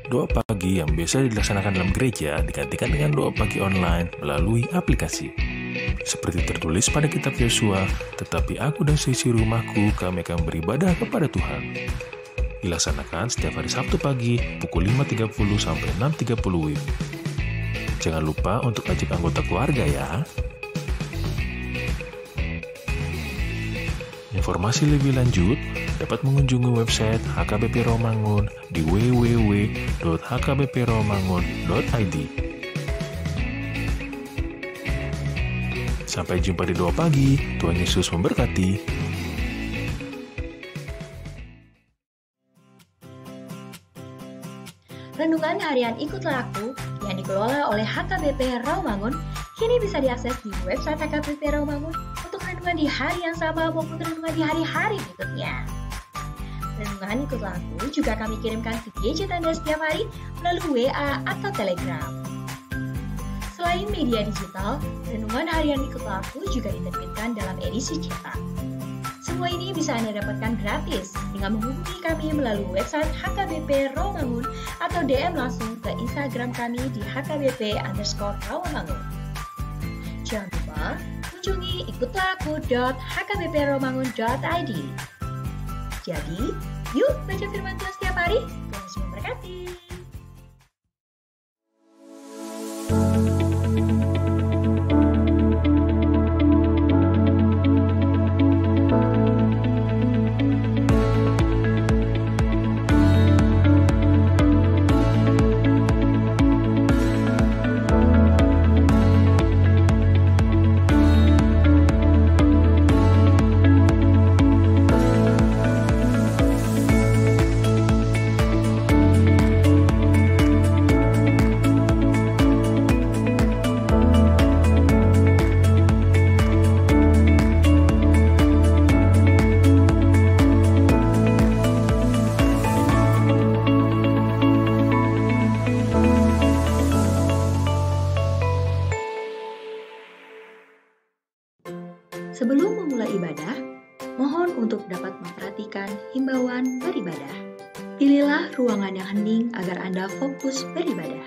Doa pagi yang biasa dilaksanakan dalam gereja digantikan dengan doa pagi online melalui aplikasi. Seperti tertulis pada kitab Yosua, tetapi aku dan seisi rumahku kami akan beribadah kepada Tuhan. Dilaksanakan setiap hari Sabtu pagi pukul 5.30 sampai 6.30 WIB. Jangan lupa untuk ajak anggota keluarga ya. Informasi lebih lanjut dapat mengunjungi website HKBP Rawamangun di www.hkbprawamangun.id. Sampai jumpa di doa pagi. Tuhan Yesus memberkati. Renungan harian Ikutlah Aku yang dikelola oleh HKBP Rawamangun kini bisa diakses di website HKBP Rawamangun untuk renungan di hari yang sama maupun renungan di hari-hari berikutnya. Renungan Ikutlah Aku juga kami kirimkan ke gadget Anda setiap hari melalui WA atau Telegram. Selain media digital, renungan harian Ikutlah Aku juga diterbitkan dalam edisi cetak. Semua ini bisa Anda dapatkan gratis dengan menghubungi kami melalui website HKBP Rawamangun atau DM langsung ke Instagram kami di HKBP_Rawamangun. Jangan lupa kunjungi ikutlahku.hkbprawamangun.id. Jadi, yuk baca firman Tuhan setiap hari. Tuhan Yesus memberkati. Sebelum memulai ibadah, mohon untuk dapat memperhatikan himbauan beribadah. Pilihlah ruangan yang hening agar Anda fokus beribadah.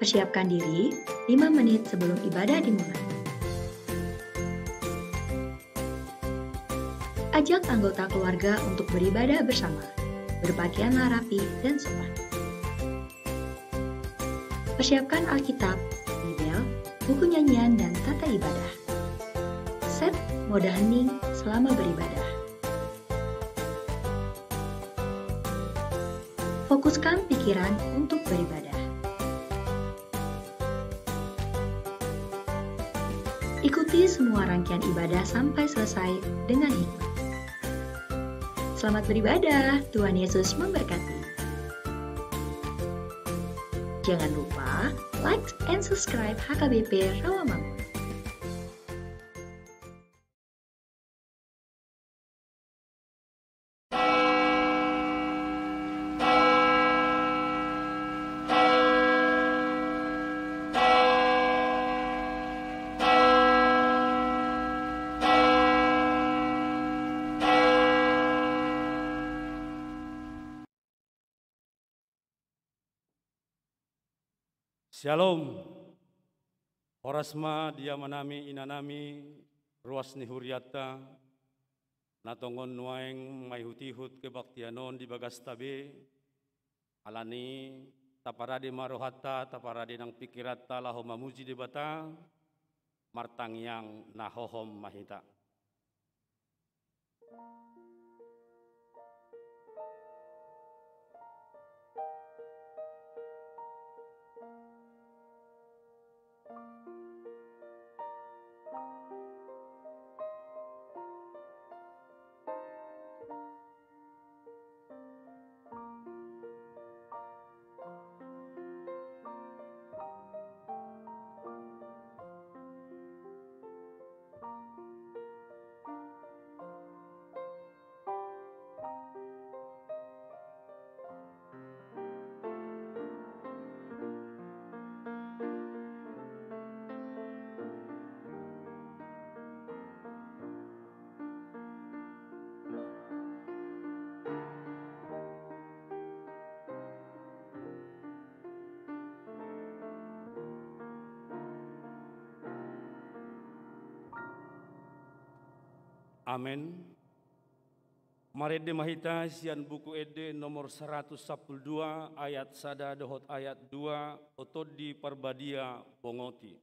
Persiapkan diri 5 menit sebelum ibadah dimulai. Ajak anggota keluarga untuk beribadah bersama. Berpakaianlah rapi dan sopan. Persiapkan Alkitab, Bibel, buku nyanyian, dan tata ibadah. Set mode hening selama beribadah. Fokuskan pikiran untuk beribadah. Ikuti semua rangkaian ibadah sampai selesai dengan hikmat. Selamat beribadah, Tuhan Yesus memberkati. Jangan lupa like and subscribe HKBP Rawamangun. Shalom. Orasma dia manami inanami ruas ni huriata natongon nuaeng may hutihut kebaktianon di bagas tabi alani taparadi marohata taparadi ng pikirata laho mamuji di bata martangyang nahohom mahita. Amin. Marede mahita sian buku ede nomor 112 ayat 1 dohot ayat 2 otodi parbadia bongoti.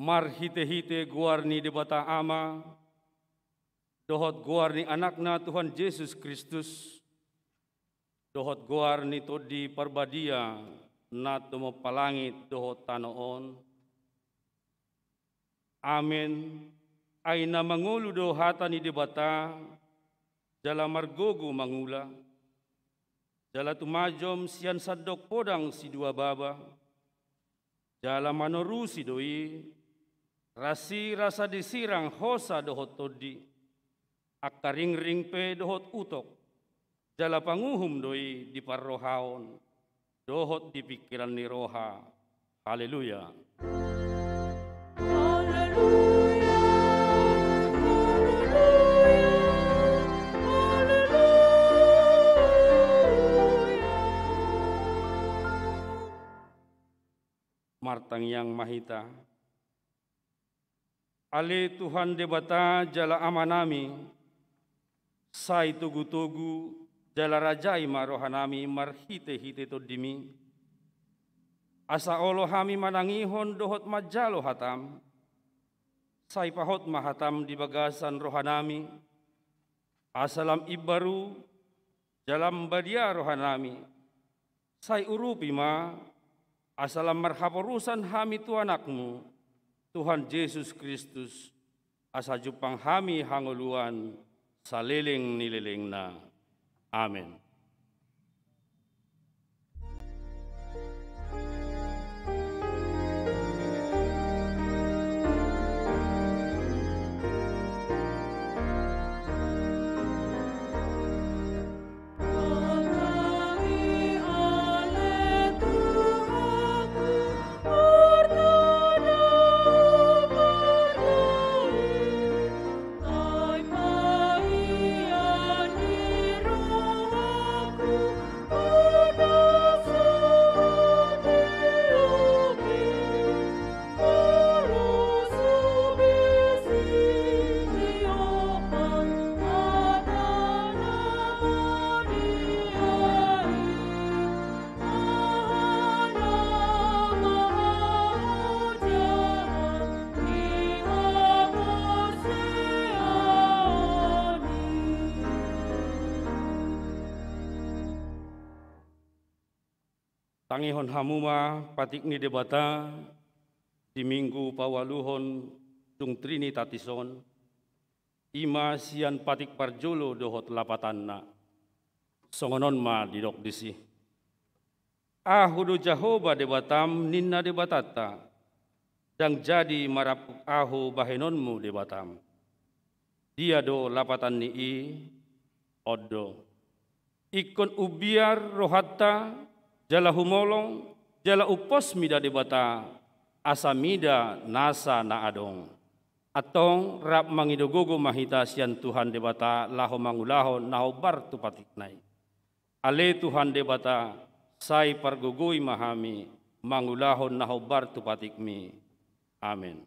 Mar hite-hite guarni di bata ama, dohot guarni anakna Tuhan Yesus Kristus, dohot guarni todi parbadia na tumo palangit dohot tanoon. Amin. Ay na mangulu dohata ni di bata, jala margogo mangula, jala tumajom sian sadok podang si dua baba, jala manoru si doi, rasi rasa disirang hosa dohot todi, akaring ring pe dohot utok, jala panguhum doi di parrohaon, dohot di pikiran ni roha. Haleluya. Martang yang mahita, ale Tuhan debata jala amanami, sai tugu-tugu jala rajai marohanami marhite-hite to dimi, asa olo hami manangihon dohot majalo hatam, sai pahot mahatam di bagasan rohanami, asalam ibaru jalam badia rohanami, sai urupi ma, asalam marhaporusan hami tu anakmu, Tuhan Yesus Kristus, asa jupang hami hanguluan, saliling nililing na. Amin. tangihon hamuma patikni debata di minggu pawaluhon tung Trinitatisom ima sian patik parjolo dohot lapatanna songonon ma didok disi ahudo Jahoba debatam ninna debatata dang jadi marap ahu bahenonmu debatam dia do lapatan ni odo ikon ubiar rohatta jala humolong jala upos mida debata asamida nasa na adong atong rap mangidogogo mahita sian Tuhan debata laho mangulaho naho bar tu patiknai ale Tuhan debata sai pargugui mahami mangulaho naho bar tu patikmi amin.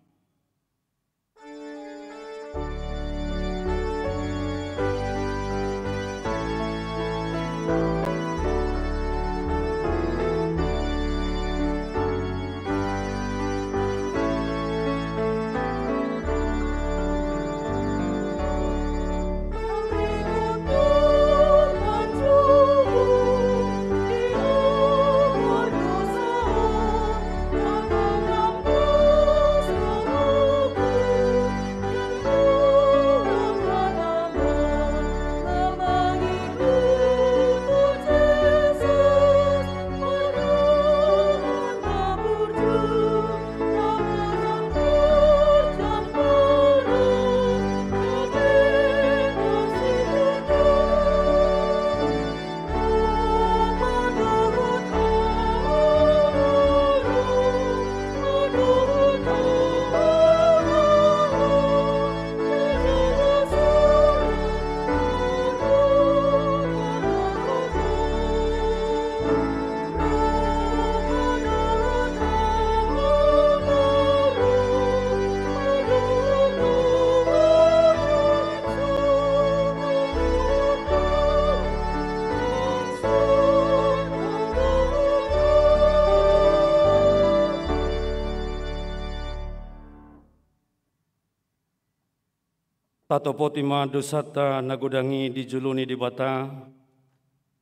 Tato potima dosata nagodangi dijuluni di bata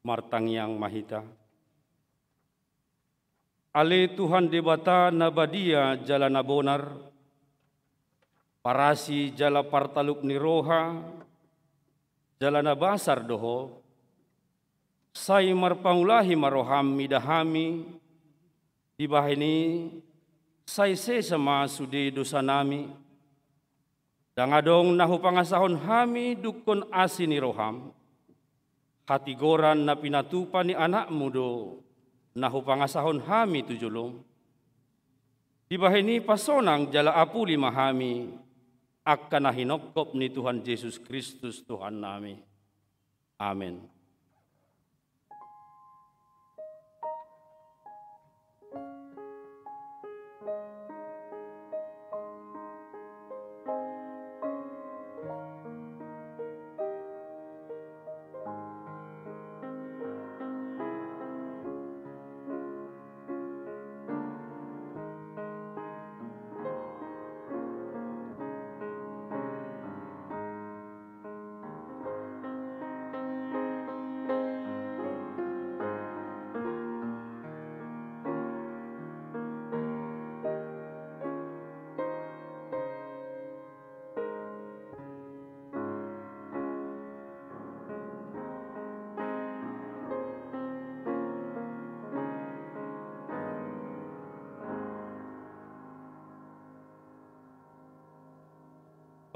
martang yang mahita. Ale Tuhan di bata nabadia jala nabonar, parasi jala partaluk ni roha, jala nabasar doho, sai marpangulahi maroham midahami, dibahini sai sesama sudi dosa nami, dangadong nahu pangasahon hami dukon asini roham, hati goran na pinatupa ni anak mudo, nahu pangasahon hami tujulong. Dibahini pasonang jala apuli mahami, akka nahinokop ni Tuhan Yesus Kristus Tuhan nami. Amin.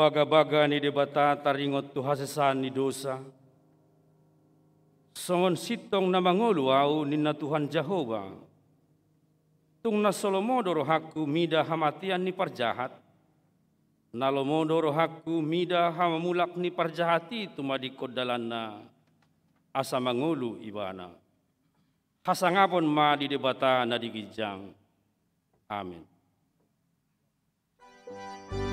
Baga-baga ni debata taringot tu hasesan ni dosa. Songon sitong na mangulu au ninna Tuhan Jehova. Tung na solomodo rohaku mida hamatian ni parjahat. Nalomodo rohaku mida hamamulak ni parjahati tumadikod dalanna asa mangulu ibana. Hasangapon ma di debata na digijang. Amin. Yesus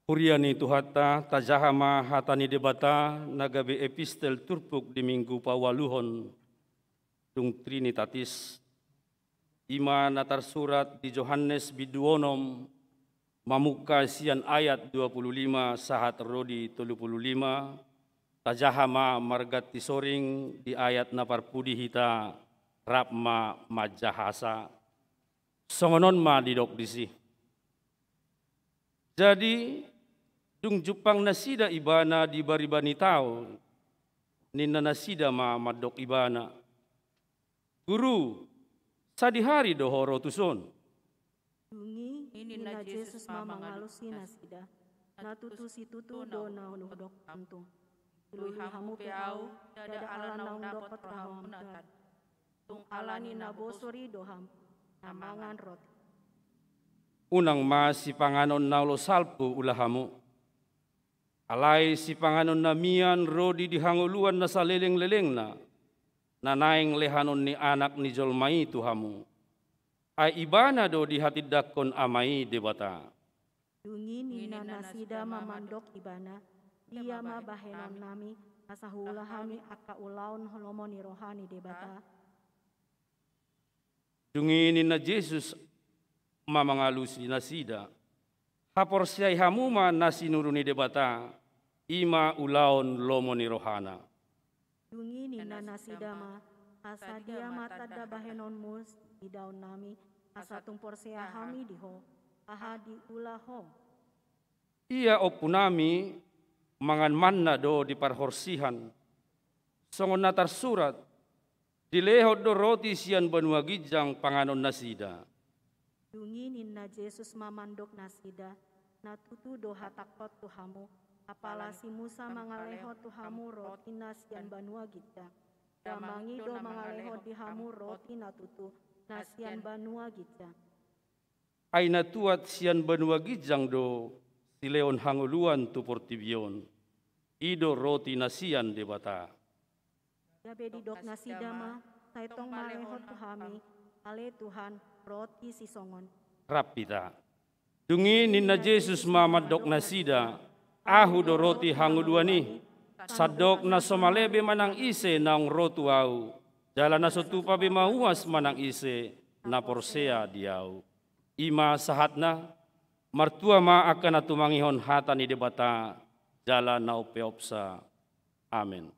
Huriani tuhata tajahama hatani debata nagabe epistel turpuk di minggu pawaluhon dung Trinitatis. Ima natar surat di Johannes biduonom mamuka sian ayat 25 sahat rodi 35 tajahama margat tisoring di ayat naparpudi hita rapma majahasa songonon ma didok disi. Jadi dung jupang nasida ibana di baribani tau nina nasida ma madok ibana guru sadihari dohoro tuson Dungi ini na Jesus mamangalusi nasida natutu situtu do na unudok antung tuluy hamu peau dada ala naung dapat raham natat tung alani na bosori doham namangan roti unang ma si panganon naulo salpu ulahamu alai si panganon na mian rodi dihanguluan na sa leleng-leleng na nanaing lehanon ni anak ni jolmai tuhamu ay ibana do di hatid dakon amai debata. Dungi nina nasida mamandok ibana dia ma bahenon nami asahula hami aka ulaun holomoni rohani debata. Dungi nina Jesus mamangalusi nasida hapor siyay hamuma nasi nuruni debata ima ulaon lomoni rohana. Dungi nina nasidama asa dia mata da bahenon mus di daun nami asa tumpor sea hami diho aha di ulaho. Ia opunami mangan manna do di parhorsihan songon natar surat dilehod do roti sian banua gijang panganon nasida. Dungi nina Jesus mamandok nasida natutu do hatakot tuhamu apala si Musa mangaleho tuhamu roti nasian banua gijang damangi do mangaleho dihamu roti natutu nasian banua gijang Ay natuat sian banua gijang do sileon hanguluan tu portibion ido roti nasian debata. Gabe di dok nasidama taitong maleho tuhami ale Tuhan roti sisongon. Rapita. Dungi nina Jesus mamadok nasida ahu do roti hanguluani sadok na somalebe manang ise naong rotu au jala na sotupa be mauas manang ise na porsea diau. Ima sahatna martua ma akan atumangihon hata ni debata jala na upeopsa. Amen.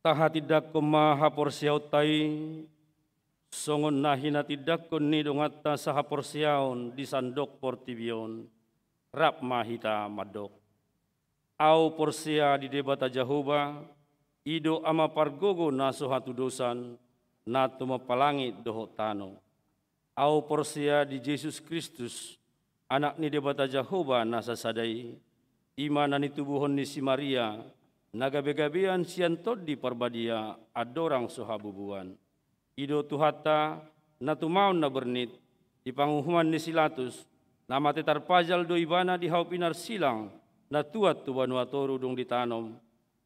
taha tidak maha porsiautai, songon nahina tidak ni dongata saha porsiaun di sandok portibion, rap mahita madok. Au porsia di debata Jahoba, ido ama pargogo naso hatu dosan, natu mapalangi doho tano. Au porsia di Yesus Kristus, anak ni debata Jahoba nasa sadai, imanan itu buhon ni si Maria, nagabe-gabean siantod di parbadia, adorang sohabubuan. Ido tuhata, natumaun na bernit, di panguhuman ni silatus, nama tetar pajal do ibana di haupinar silang, natuat tu banuatoru dong ditanom,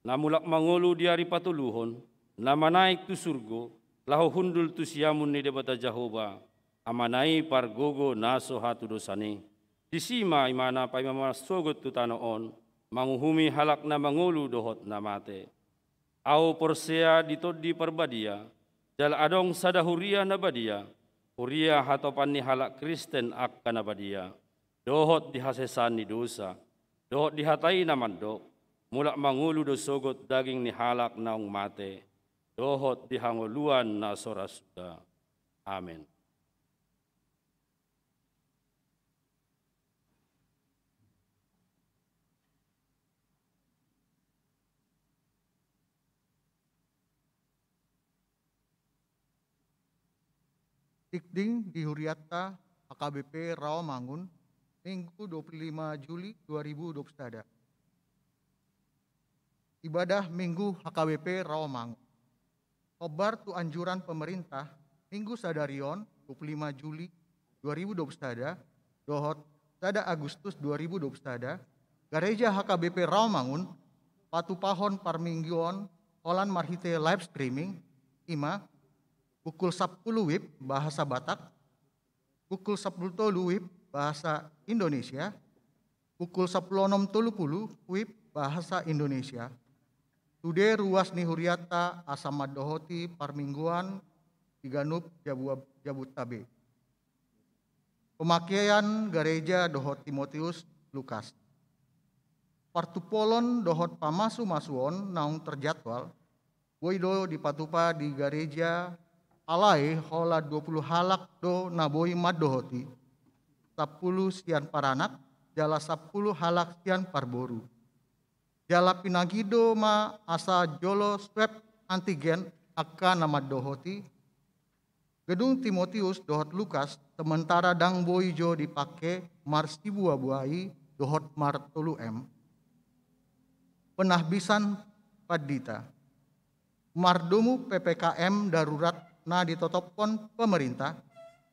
namulak mangolu di hari patuluhon, nama naik tu surgo, lahu hundul tu siamun ni debata Jahoba, amanai pargogo naso hatu dosani. Disima imana pa imama sogot tu tanoon, manguhumi halak na mangulu dohot na mate. Au porsea ditod di perbadia, jal adong sada huria na badia, huria hatopan ni halak Kristen akka na badia, dohot dihasesan ni dosa, dohot dihatai na mandok, mulak mangulu do sogot daging ni halak naong mate, dohot dihanguluan na sorasuda. Amen. Tikding di Huriata HKBP Rawamangun, Minggu 25 Juli 2021. Ibadah Minggu HKBP Rawamangun. Kobar tu anjuran pemerintah Minggu Sadarion 25 Juli 2021, dohot sada Agustus 2021, Gereja HKBP Rawamangun, patu pahon parmingguon, olan marhite live streaming, ima, pukul 10 WIB bahasa Batak, pukul 10 WIB bahasa Indonesia, pukul 10.30 WIB bahasa Indonesia. Tude ruas ni Huriata Asamad Dohoti Parmingguan Tiganup Jabut Tabe. Pemakaian Gereja Dohot Timotius Lukas. Partupolon Dohot Pamasu Masuon naung terjadwal, Boido dipatupa di Gereja alai hola 20 halak do naboi madohoti, 10 sian paranak, jala 10 halak sian parboru. Jala pinagido ma asa jolo swab antigen akka nama dohoti. Gedung Timotius dohot Lukas sementara dang boijo dipake marsi buah-buahi dohot martolu M. Penahbisan padita. Mardomu PPKM darurat na ditotopkan pemerintah,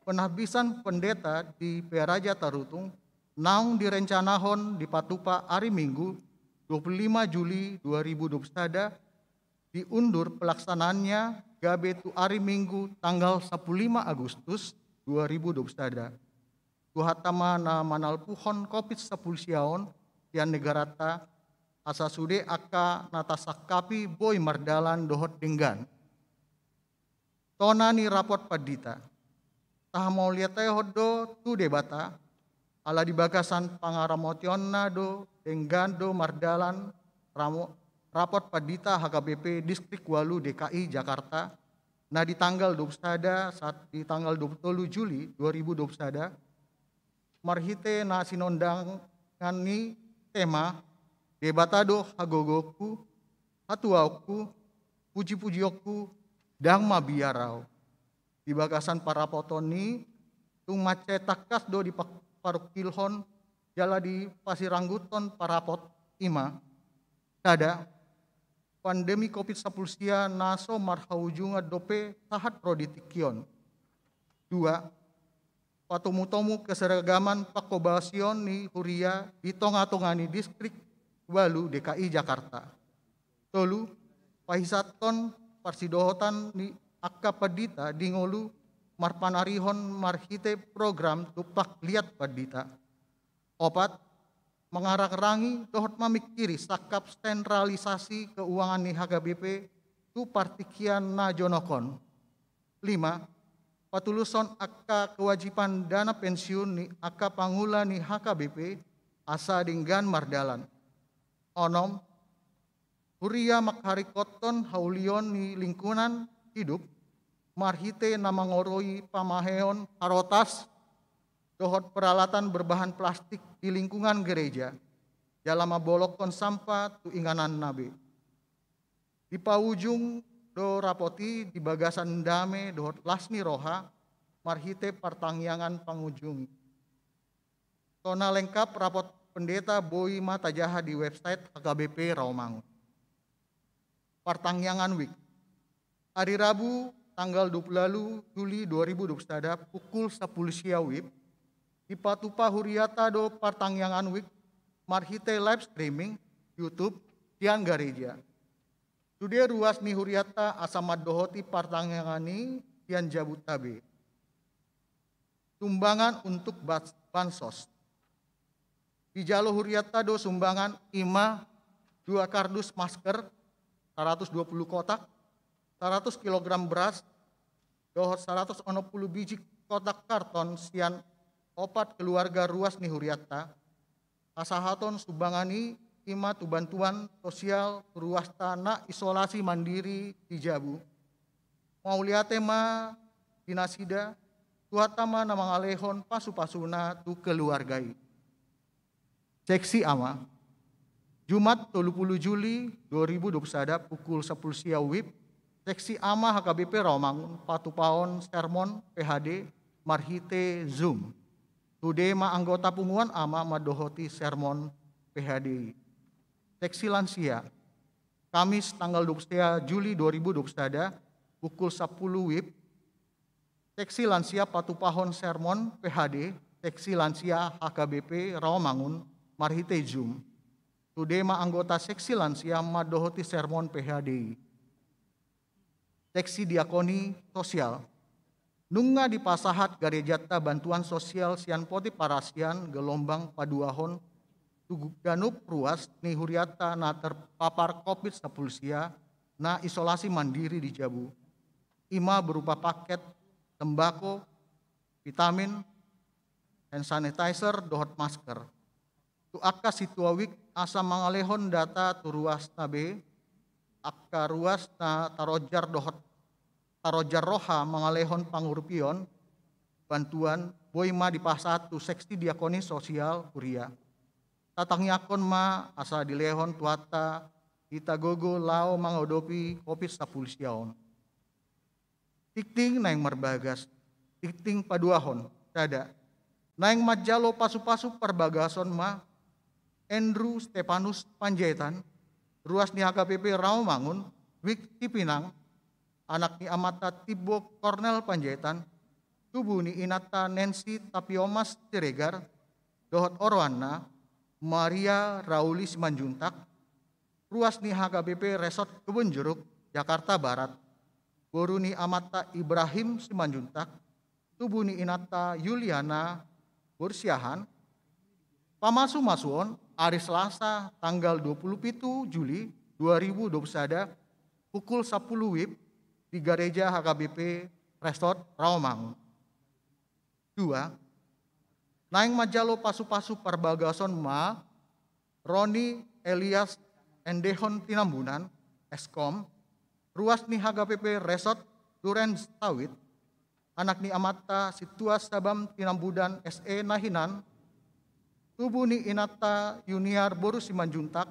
penahbisan pendeta di Peraja Tarutung, naung direncanahon di Patupa hari Minggu 25 Juli 2021, diundur pelaksanaannya gabe tu hari Minggu tanggal 15 Agustus 2021. Tuhatama na manalpuhon COVID-10 siaon tian negarata asa sude akka natasakapi boy mardalan dohot denggan. Tona ni rapot padita, tah mau lihat hodo tu debata, ala di bagasan pangaramotion do denggan do mardalan rapot padita HKBP Distrik Walu DKI Jakarta, na di tanggal 21 saat di tanggal 20 Juli 2021, marhite na sinondang ngani tema debatado hagogoku, hatuauku, puji-pujioku, dang mabiarau. Di bagasan para potoni, tung macetakas do di parukilhon, jala di pasirangguton parapot ima. Tada, pandemi COVID-10 sia naso marhaujunga dope sahat proditikion. 2. Patomu-tomu keseragaman pakobasion ni Huria di tonga-tongani Distrik Walu DKI Jakarta. 3. Pahisaton parsidohotan ni akka padita di ngolu marpanarihon marhite program tupak liat padita. 4. Mengarang-rangi dohot mamikiri sakap sentralisasi keuangan ni HKBP tu partikian na jonokon. 5. Patuluson akka kewajiban dana pensiun ni akka pangula ni HKBP asa dinggan mardalan. 6. Huria makhari koton haulion ni lingkungan hidup, marhite namangoroi pamaheon harotas, dohot peralatan berbahan plastik di lingkungan gereja, jalama bolokon sampah tu inganan nabe. Di paujung do rapoti di bagasan dame dohot lasni roha, marhite pertangyangan pangujung. Tona lengkap rapot pendeta Boy Mata Jaha di website HKBP Rawamangun. Pertangyangan Week. Hari Rabu tanggal 20 Juli 2021 pukul 10 siang WIB di Patupa Huriata do Pertangyangan Week marhite live streaming YouTube tian gereja. Sudah ruas ni Huriata asamad dohoti Pertangyangan ni tian Jabutabe. Sumbangan untuk bansos. Di Jalo Huriata do sumbangan 2 kardus masker 120 kotak, 100 kg beras, dohot 160 biji kotak karton sian opat keluarga ruas ni Huriata, asahaton sumbangani tu bantuan sosial ruas tanah isolasi mandiri di Jabu. Mauliate ma dinasida, tuhatama namang alehon pasu-pasuna tu keluargai. Seksi ama, Jumat 30 Juli 2021 pukul 10 siang WIB, Seksi ama HKBP Rawamangun, Patupaon Sermon PHD, marhite Zoom. Tude ma anggota punguan ama madohoti Sermon PHD. Seksi lansia, Kamis tanggal 23 Juli 2021 pukul 10 WIB, Seksi lansia Patupahon Sermon PHD, Seksi lansia HKBP Rawamangun, marhite Zoom. Tudema anggota seksi lansia madohoti Sermon PHD. Seksi diakoni sosial. Nunga di pasahat garejata bantuan sosial sian poti parasian gelombang paduahon tuganup ruas ni Huriata na terpapar COVID-19 na isolasi mandiri di Jabu. Ima berupa paket tembako, vitamin, hand sanitizer, dohot masker. Tu akka situawik asa mangalehon data tu ruas nabe, akka ruas na tarojar roha mangalehon pangurupion, bantuan boy ma di pasat tu seksi diakoni sosial Huria. Tatangyakon ma asa dilehon tuata kita gogo lao mangodopi COVID-19 siaon. Tikting naing marbagas, tikting paduahon, tada. Naing majalo pasu-pasu perbagason ma, Andrew Stepanus Panjaitan, ruas ni HKBP Rawamangun, Wik Tipinang, anak ni Amata Tibo Cornel Panjaitan, tubuh ni Inata Nancy Tapiomas Siregar, dohot Orwana, Maria Rauli Simanjuntak, ruas ni HKBP Resort Kebun Jeruk, Jakarta Barat, boru ni Amata Ibrahim Simanjuntak, tubuh ni Inata Yuliana Bursiahan, pamasu-masuon hari Selasa tanggal 27 Juli 2021 pukul 10 WIB di gereja HKBP Resort Rawamangun. 2. Naing majalo pasu-pasu perbagason ma Roni Elias Endehon Tinambunan Eskom, ruas ni HKBP Resort Duren Sawit, anak ni Amata Situas Sabam Tinambudan SE Nahinan, tubuh ni Inata Yuniar Boru Simanjuntak,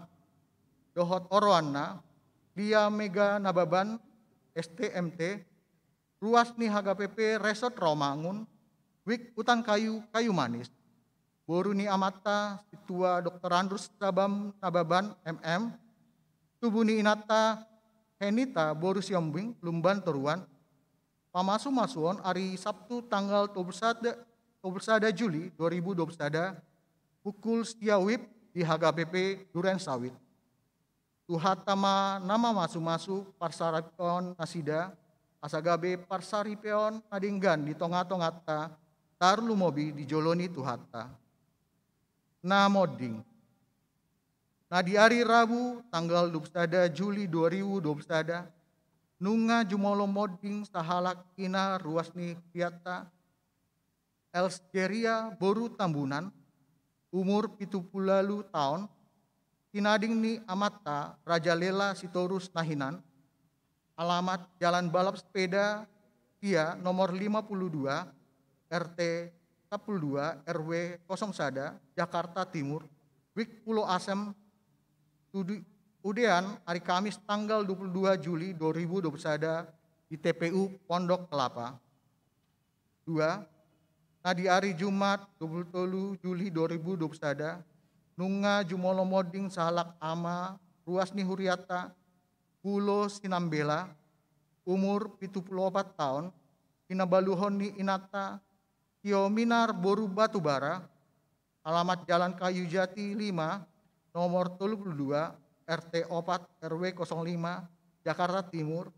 dohot Orwana, Lia Mega Nababan, STMT, ruas ni HKBP Resort Rawamangun, Wik Hutan Kayu Manis, boru ni Amata Situa Dr. Andrus Sabam Nababan MM, tubuh ni Inata Henita Boru Siombing, Lumban Teruan, pamasu-masuon hari Sabtu tanggal 21 Juli 2021, pukul setia WIB di HKBP Duren Sawit. Tuhatama nama masu-masu Parsaripeon Nasida, asagabe Parsaripeon Nadinggan di tonga-tongata Tarlu Mobi di Joloni Tuhata. Na moding. Nah di hari Rabu tanggal 21 Juli 2021, nunga jumolo moding sahalak ina ruasni Piata, Elsgeria Boru Tambunan, umur 70 tahun, Tinading ni Amata, Raja Lela Sitorus Nahinan, alamat Jalan Balap Sepeda Tia nomor 52, RT 42 RW 01, Jakarta Timur, Wik Pulau Asem, Udean hari Kamis tanggal 22 Juli 2021 di TPU Pondok Kelapa. 2. Nadi hari Jumat 27 Juli 2021 Nunga Jumolo Moding Salak Ama Ruasni Huriata Pulo Sinambela umur 74 tahun Kinabaluhoni Inata Tiominar Boru Batubara alamat Jalan Kayu Jati 5 nomor 32 RT 4 RW 05 Jakarta Timur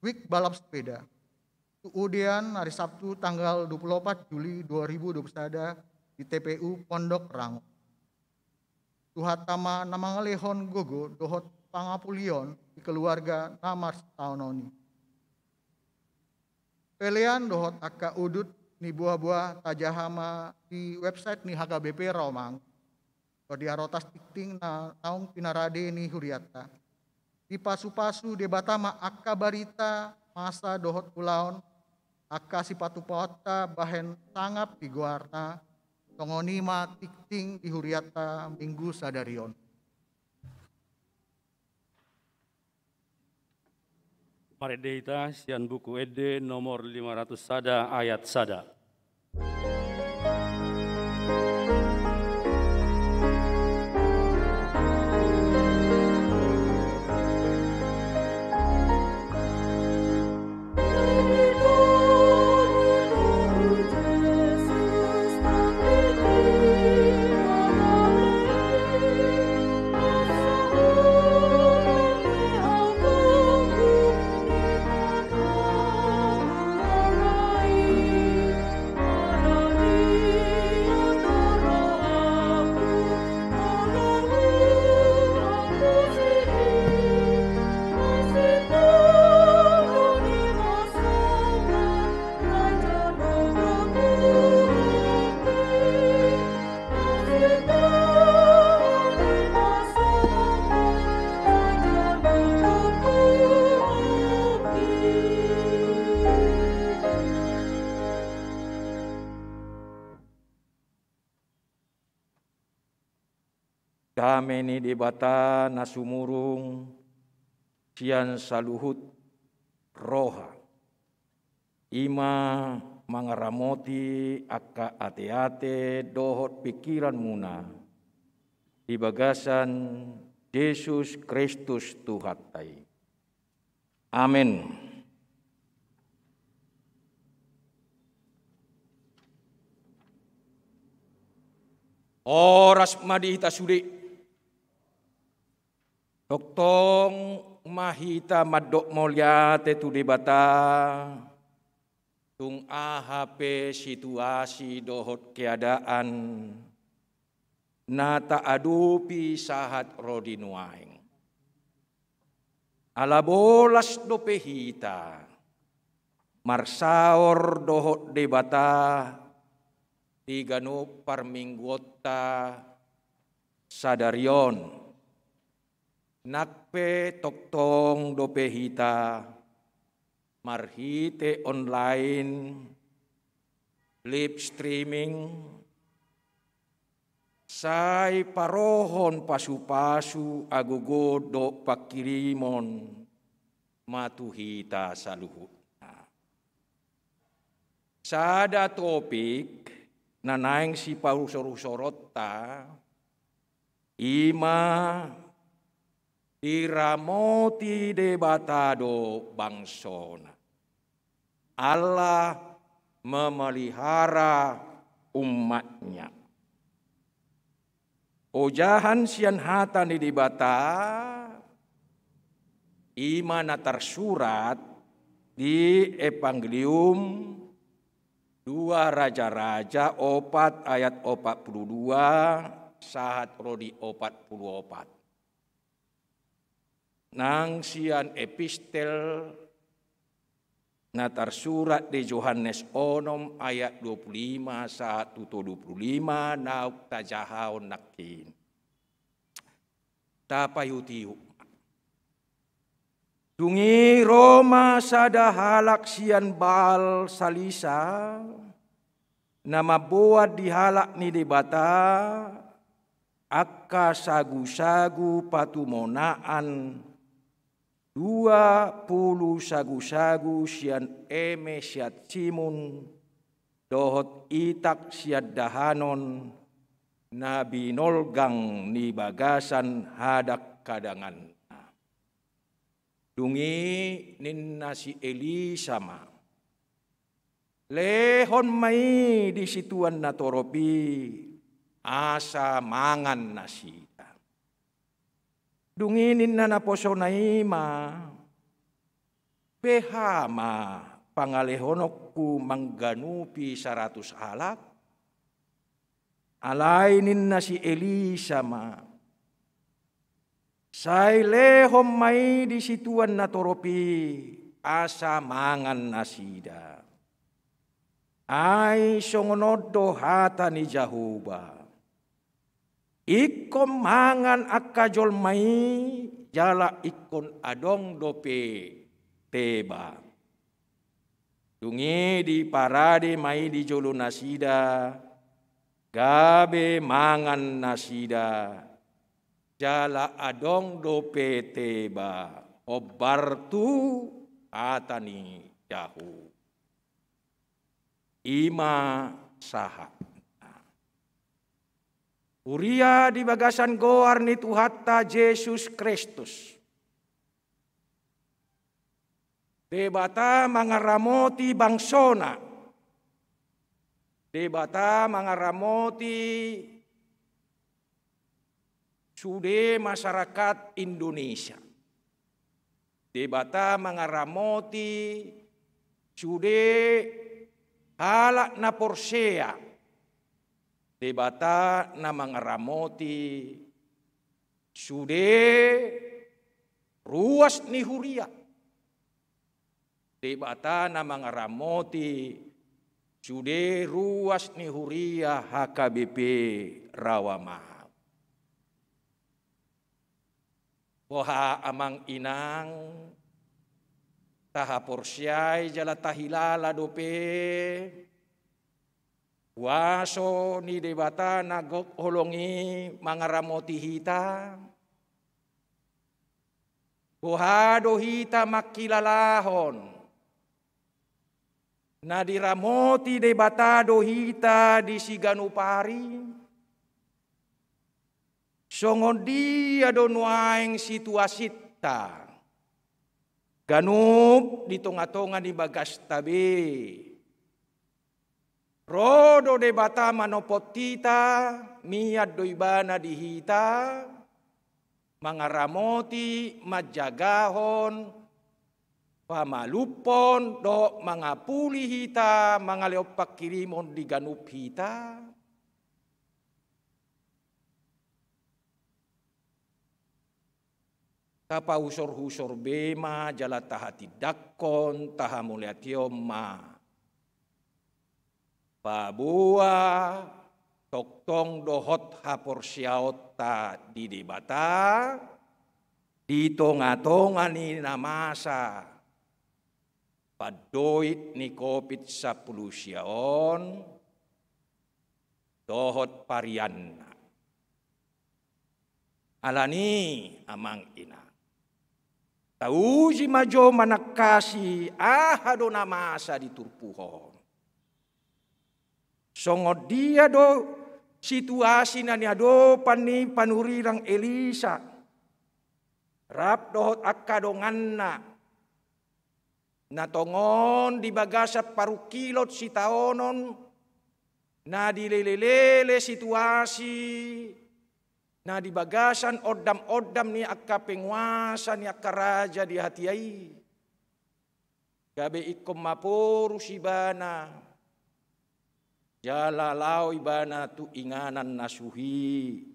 Wik Balap Sepeda. Kemudian hari Sabtu tanggal 24 Juli 2021 di TPU Pondok Rango. Tuhatama namangalehon gogo dohot pangapulion di keluarga namar taunoni. Pelian dohot akka udut ni buah-buah tajahama di website ni HKBP Romang. Di arotas tikting na naung pinarade ni Huriata. Di pasu-pasu debatama akka barita masa dohot pulaon akka sipatu pota bahen tangap di guarna tongonima tikting di Huriata minggu sadarion. Maredeita sian buku ede nomor 500 sada ayat sada. Kami ni debata nasumurung sian saluhut roha. Ima mangaramoti akka ate-ate dohot pikiran muna. Di bagasan Yesus Kristus Tuhatai. Amin. Oras madihita sudi. Doktong mahita madok molya tetu debata tung AHP situasi dohot keadaan nata adupi sahat rodinuaing. Alabolas dopehita marsaor dohot debata tiganu parminggota sadarion. Nakpe toktong dopehita marhite online live streaming say parohon pasu-pasu agugo do pakirimon matuhita saluhutna. Sada topik na naing si pausorota ima iramoti debatado bangsona. Allah memelihara umatnya. Ojahan sian hata ni debata ima na tersurat di Evangelium 2 Raja-Raja 4 ayat 42 sahat rodi 44. Nang sian epistel na tersurat di Yohanes onom ayat 25 saat tuto 25 nauk tajahau nakin. tapayutihu. Dungi Roma sada halak sian Baal salisa, nama buat dihalak ni debata, akka sagu-sagu patumonaan 20 sagu-sagu sian eme siat simun, dohot itak siat dahanon, nabi nolgang ni bagasan hadak kadangan. Dungi ninna si Elisama. Lehon mai di situan na toropi, asa mangan nasida. Dungi ninna na poso na ima, pehama pangalehonokku mangganupi 100 halak. Alay ninna si Elisama. Say lehom may di situan na toropi, asa mangan nasida. Ay songonodo hata ni Jahuba. Ikom mangan akajol may, jala ikon adong dope teba. Dungi di parade may di jolo nasida, gabe mangan nasida. Jala adong dope teba, obartu atani jahu. Ima saha. Uria di bagasan goar ni Tuhatta Yesus Kristus. Debata mangaramoti bangsona. Debata mangaramoti sude masyarakat Indonesia. Debata mangaramoti sude halak na Porsea. Debata na mangaramoti sude ruas ni Huria. Debata na mangaramoti sude ruas ni Huria HKBP Rawamah. Poha amang inang taha porsyai jala tahilala dope waso ni debata nagok holongi mangaramoti hita poha do hita makilalahon na diramoti debata do hita di Siganupari. Songon dia do nuaing situasi ta. Ganup di tonga-tonga di bagas tabe. Rodo debata manopotita, miad do ibana di hita, mangaramoti, majagahon, pamalupon, do mangapuli hita, mangaleopak kirimon di ganup hita. Tapa usor-usor bema jala tahati dakon taha muliatioma. Pabua toktong dohot hapor siaota di debata di tonga-tonga ni namasa padoit ni COVID-10 siaon dohot parianna. Alani amang ina. Tauji majo manakasi ahado namasa di turpuhon. Songod dia do situasi na niado pani panurirang Elisa. Rap dohot akadonganna. Natongon di bagasat parukilot si taonon. Na dilelelele situasi. Na di bagasan odam-odam ni akka penguasa ni akka raja di hatiai. Gabe ikom maporu si bana. Jala lau ibana tu inganan nasuhi.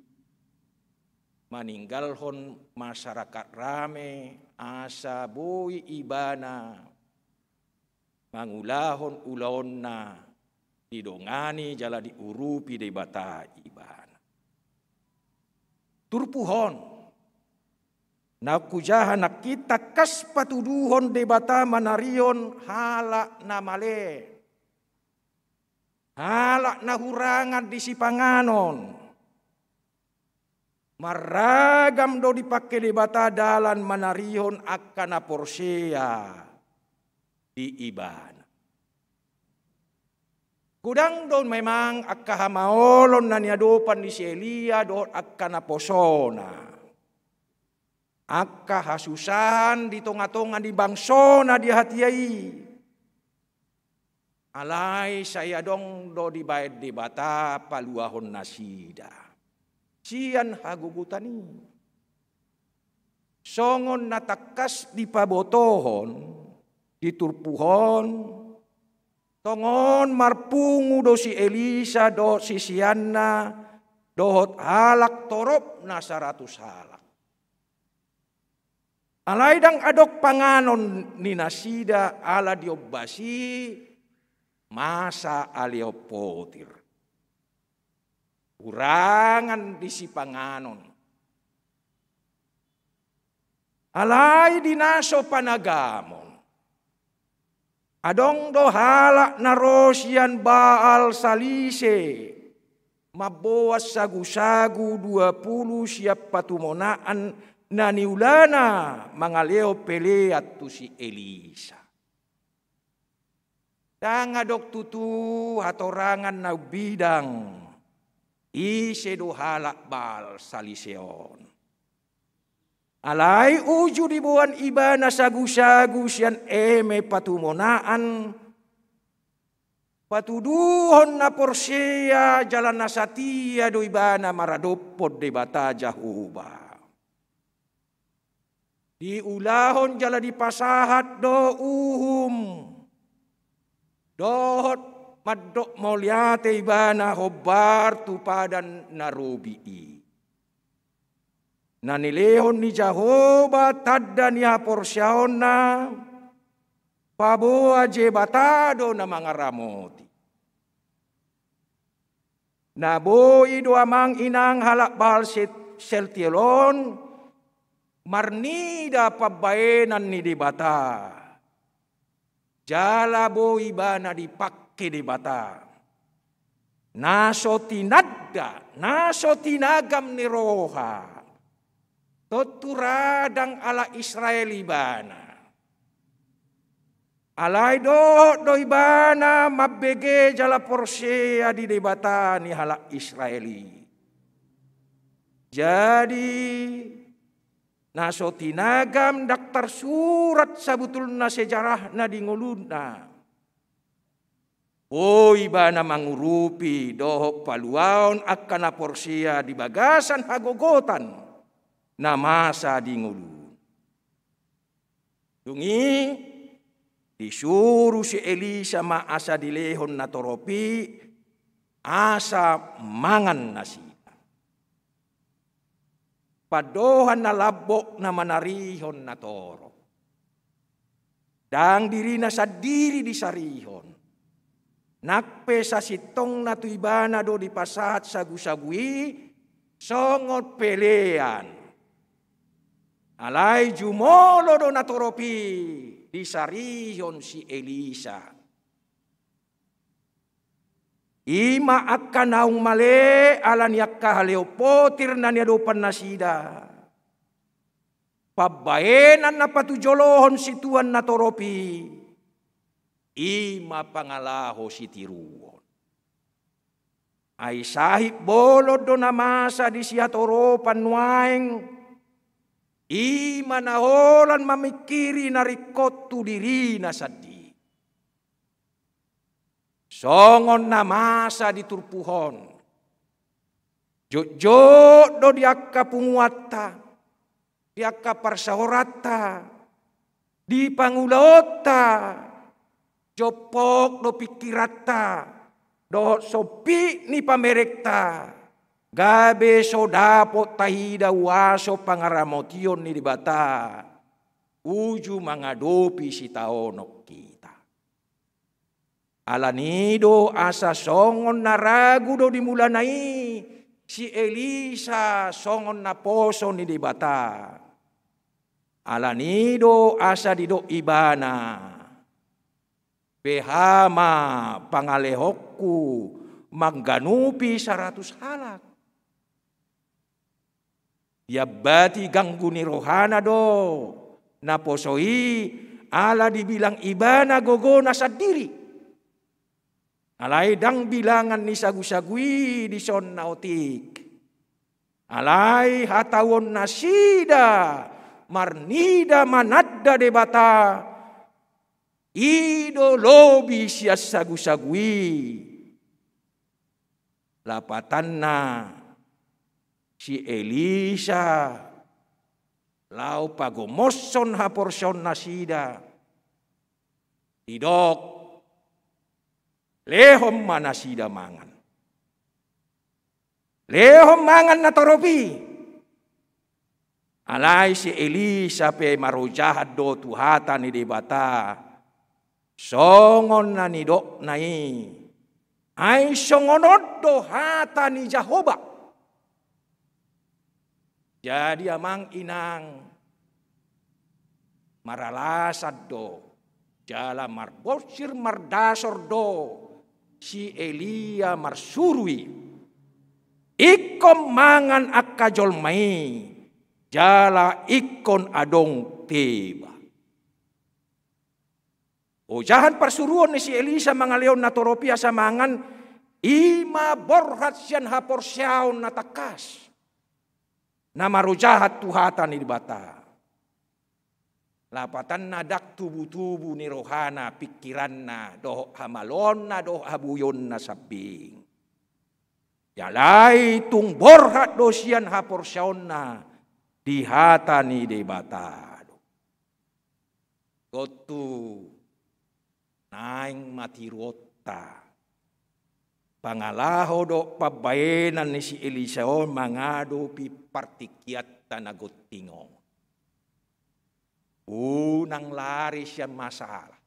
Maninggalhon masyarakat rame asa boi ibana. Mangulahon ulaon na didongani jala diurupi debata ibana. Turpuhon Na kujaha na kita kas patuduhon debata manarion halak na male. Halak na hurangan di sipanganon. Maragam do dipakai debata dalan manarihon akan na porsea di ibana. Kudang don memang akka hamaolon na niadopan di si Elia do akka na posona. Akka hasusan di tonga-tonga di bangsona di hatiai. Alai saya dong do dibayad debata paluahon nasida. Sian hagugutani. Songon natakas di pabotohon, diturpuhon, tongon marpungu do si Elisa do si Sianna, dohot halak torop na 100 halak. Alaidang adok panganon ni nasida ala diobasi, masa aliopotir. Urangan di sipanganon. Alay dinaso panagamon. Adong do halak na rosyan Baal salise. Mabawas sagu-sagu 20 siap patumonaan na niulana mga leo peleat tu si Elisa. Dangadok tutu hatorangan na bidang. Ise do halak Baal saliseon. Alay uju dibuan ibana sagu-sagu sian eme patumonaan. Patuduhon na porsea jalan nasatia do ibana maradopod debata jahuba. Diulahon jala dipasahat do dohot madok moliate ibana hobar tu padan narubii. Nanilehon ni Jahoba tadda niya porsyaon na paboa jebatado na mga ramoti. Naboi do amang inang halak Baal seltielon marnida pabaenan ni dibata. Jala bo ibana dipak di bata. Naso tinagam ni roha. Toturadang ala Israel ibana. Alay do ibana mabege jala porsea di debata ni hala Israeli. Jadi naso tinagam daktar surat sabutulna sejarah na di nguluna. Ibana mangurupi dohok paluaon akan na porsia di bagasan hagogotan na masa di ngulu. Dungi disuruh si Elisa maasa dilehon na toropi asa mangan nasi. Padohan na labok na manarihon na toro. Dang diri na sa diri di sarihon. Nakpe sa sitong na tuibana do di pasahat sagu-sagui, songot pelean. Alay jumolo do natoropi, di sarihon si Elisa. Ima akka naung male, ala niyak kahaleopotir na niyadopan nasida. Pabaenan na patujolohon si Tuan natoropi. Ima pangalaho si tiruon. Ay sahip bolod do na masa di siya toropan nuaeng. Ima naholan mamikiri na rikot tu diri na sadi. Songon na masa di turpuhon. Jojo do diakka punguata. Diakka parsahorata. Di pangulota. Jopok do pikirata, do sopi ni pamerekta, gabe so dapot tahida waso pangaramotion ni dibata, uju mangadopi si taonok kita. Alanido asa songon na ragu do dimulanai, si Elisa songon na poso ni dibata. Alanido asa dido ibana. Behama pangalehokku mangganupi 100 halak. Yabati ganggu ni rohana do. Naposoi ala dibilang ibana gogona sadiri. Alai dang bilangan ni sagu-sagui di son nautik. Alai hatawon nasida marnida manadda debata. Ido lobi sias sagu-sagui. Lapatanna si Elisa lau pagomoson haporson nasida. Idok lehom mana sida mangan. Lehom mangan na toropi. Alai si Elisa pe marojahat do tuhata ni debata. Songon na ni dok nai. Ay songonod do hata ni Jehovah. Jadi amang inang maralasad do. Jala marbosir mardasor do. Si Elia marsurui. Ikon mangan akajol mai. Jala ikon adong teba. O jahan persuruan ni si Elisa mangaleon na toropia sa mangan. Ima borhat siyan haporsyaon na takas. Na marujahat tuhatan ni bata. Lapatan na dak tubu-tubu ni rohana pikiran na doh hamalon na doh habuyon na sabing. Yalai tung borhat do siyan haporsyaon na dihata ni debata. Gotu naing matirota. Pangalaho do pabayenan ni si Eliseo mangado pi partikiat tanagotingo. Unang lari siya masalah.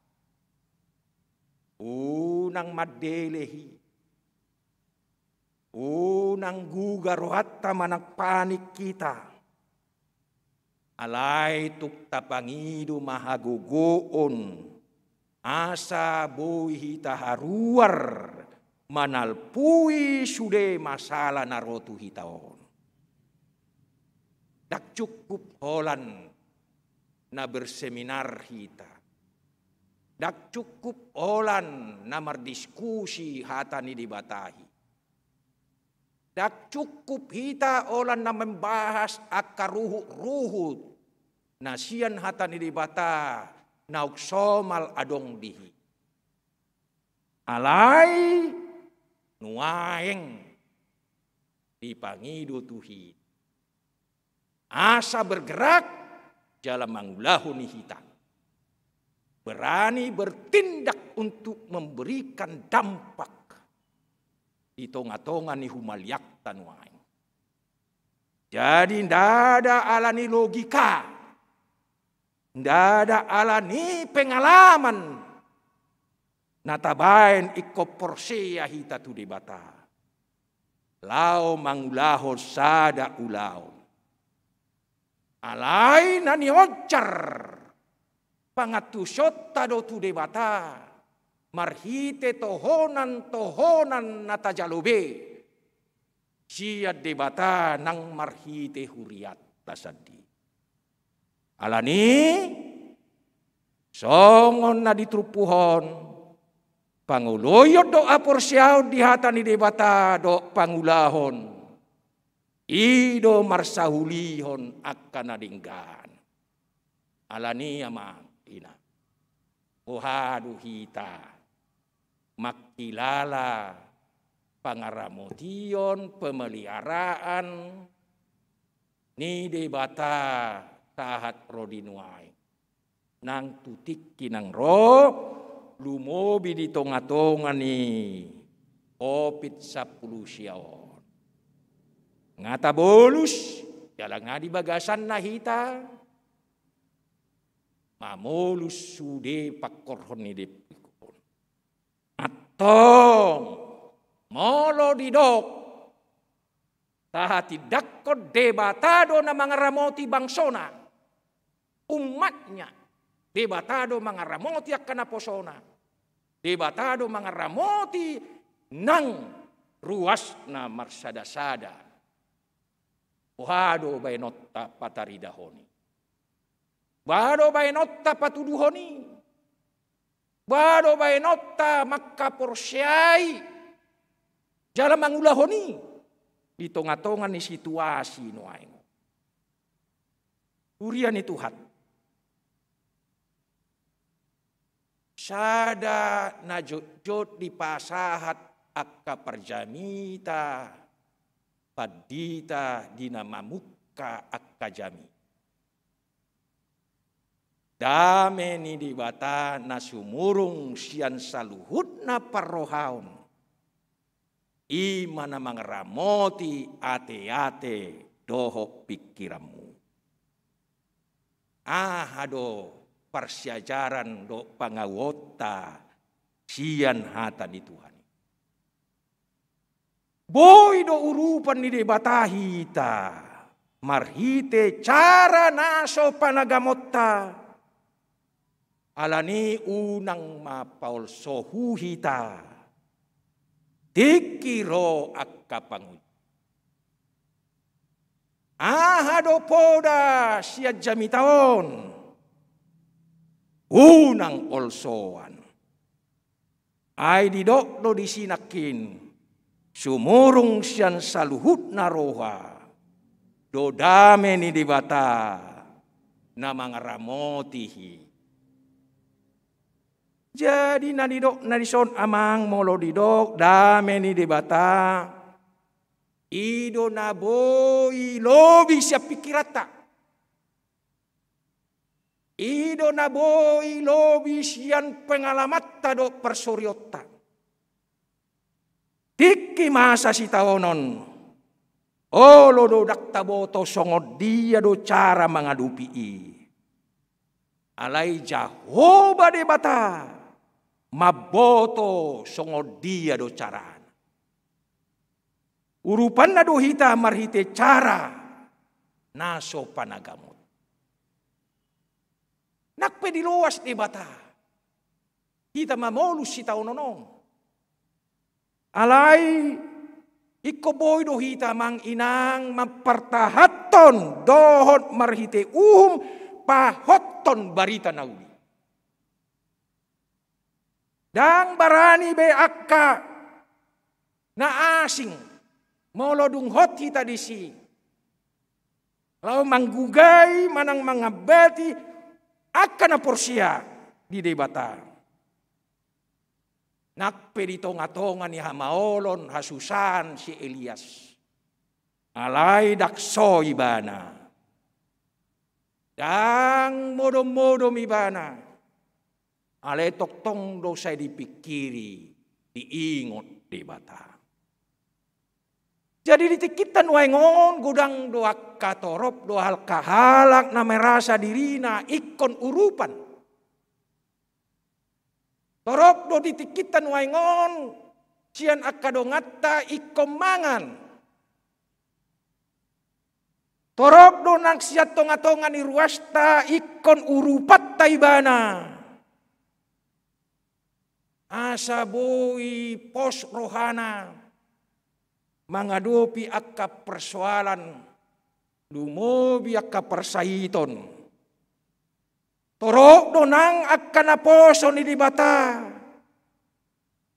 Unang madelehi. Unang gugarohat managpanik kita. Alay tuktapangido mahagugoon. Asa buhi taharuar manalpui sude masalah narotu hitaon. Dak cukup holan na berseminar hita. Dak cukup holan na mardiskusi hata ni dibatahi. Dak cukup hita holan na membahas akaruhut-ruhut na siyan hata ni dibata. Nauk somal adong dihi. Alai nuaeng dipangido tuhi. Asa bergerak jalan mangulahu ni hita. Berani bertindak untuk memberikan dampak di tonga-tonga ni humaliak tanuaeng. Jadi ndak ada alani logika. Ndak ada alani pengalaman. Natabain iko porsia hita tu debata. Lau mangulaho sada ulau. Alai nani ojar. Pangatusot tado tu debata. Marhite tohonan natajalube. Siya debata nang marhite huriat tasadi. Alani songon na ditrupuhon panguloyot do aporsyaw di hata ni debata do pangulahon ido marsahulihon akan nadinggan. Alani amang ina ohadu hita makilala pangaramotion pemeliharaan ni debata tahat rodinuai. Nang tutik kinang ro, lumobi di tonga-tonga ni opit 10 siaon. Ngata bolus, jalan ngadi bagasan na hita. Mamolus sude pakorhon ni depikon. Atong, molo didok. Tahati dakot debatado na mga ramoti bangsona. umatnya. Debatado mangaramoti akkana posona. Debatado mangaramoti nang ruasna marsada-sada. Wado baenotta pataridahoni. Wado baenotta patuduhoni. Wado baenotta makkaporsyai. Jalan mangulahoni. Di tonga-tonga ni situasi nuaing. Urian ni Tuhan. Sada najot di pasahat akka perjamita padita dinamamukka akka jami. Dame ni dibata nasumurung sian saluhutna parrohaun. Imana mangeramoti ate-ate doho pikiranmu. Ahado persyajaran do pangawota sian hata di Tuhan. Boy do urupan ni debatahita. Marhite cara naso panagamotta. Alani unang mapaul sohuhita. Dikiro akka panguj. Ahado poda siya jamitaon. Unang olsoan. Ay didok do disinakin. Sumurung siyan saluhut na roha. Do dame ni dibata. Na mangaramotihi. Jadi nadidok nadison amang molo didok. Dame ni dibata. Ido na boy lobi siya pikirata. Ido na boy lobi siyan pengalamat do persuryotta. Tiki masa si taonon. Olo do daktaboto songod dia do cara mengadupi. Alai Jahoba de bata. Maboto songod dia do cara. Urupan na do hita marhite cara. Naso panagamot. Nakpediluas di bata. Kita mamolus si taononong. Alay, ikoboy do hita mang inang mapartahaton dohot marhite pahoton barita nauli. Dang barani be akka na asing molodung hot hita disi. Lau manggugay manang mangabati akka na porsia di debata. Nakpe di tonga-tonga ni hamaolon hasusan si Elias. Alay dakso ibana. Dang modom-modom ibana. Alay toktong do say dipikiri. Diingot di bata. Jadi ditikitan waingon gudang doa katorop doa hal kahalak na merasa dirina ikon urupan. Torop do ditikitan waingon sian akadongatta ikomangan. Torop do nang siat tonga-tonga ni ruasta ikon urupat taibana. Asa boy pos rohana menghadapi akka persoalan lumobi akka persaiton. Torok donang akan aposo ni dibata.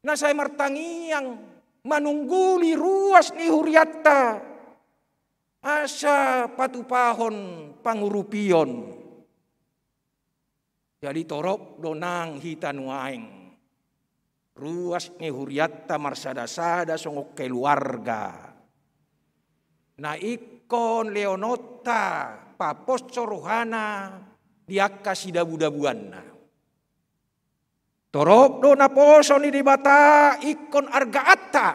Na saya martangiang manungguli ruas ni huriatta. Asa patupahon pangurupion. Jadi torok donang hitanuaing. Ruas ni huriatta marsada-sada songok keluarga. Na ikon leonotta papos rohana. Dia kasih dabu-dabuanna. Torop do na poso ni dibata ikon arga atta.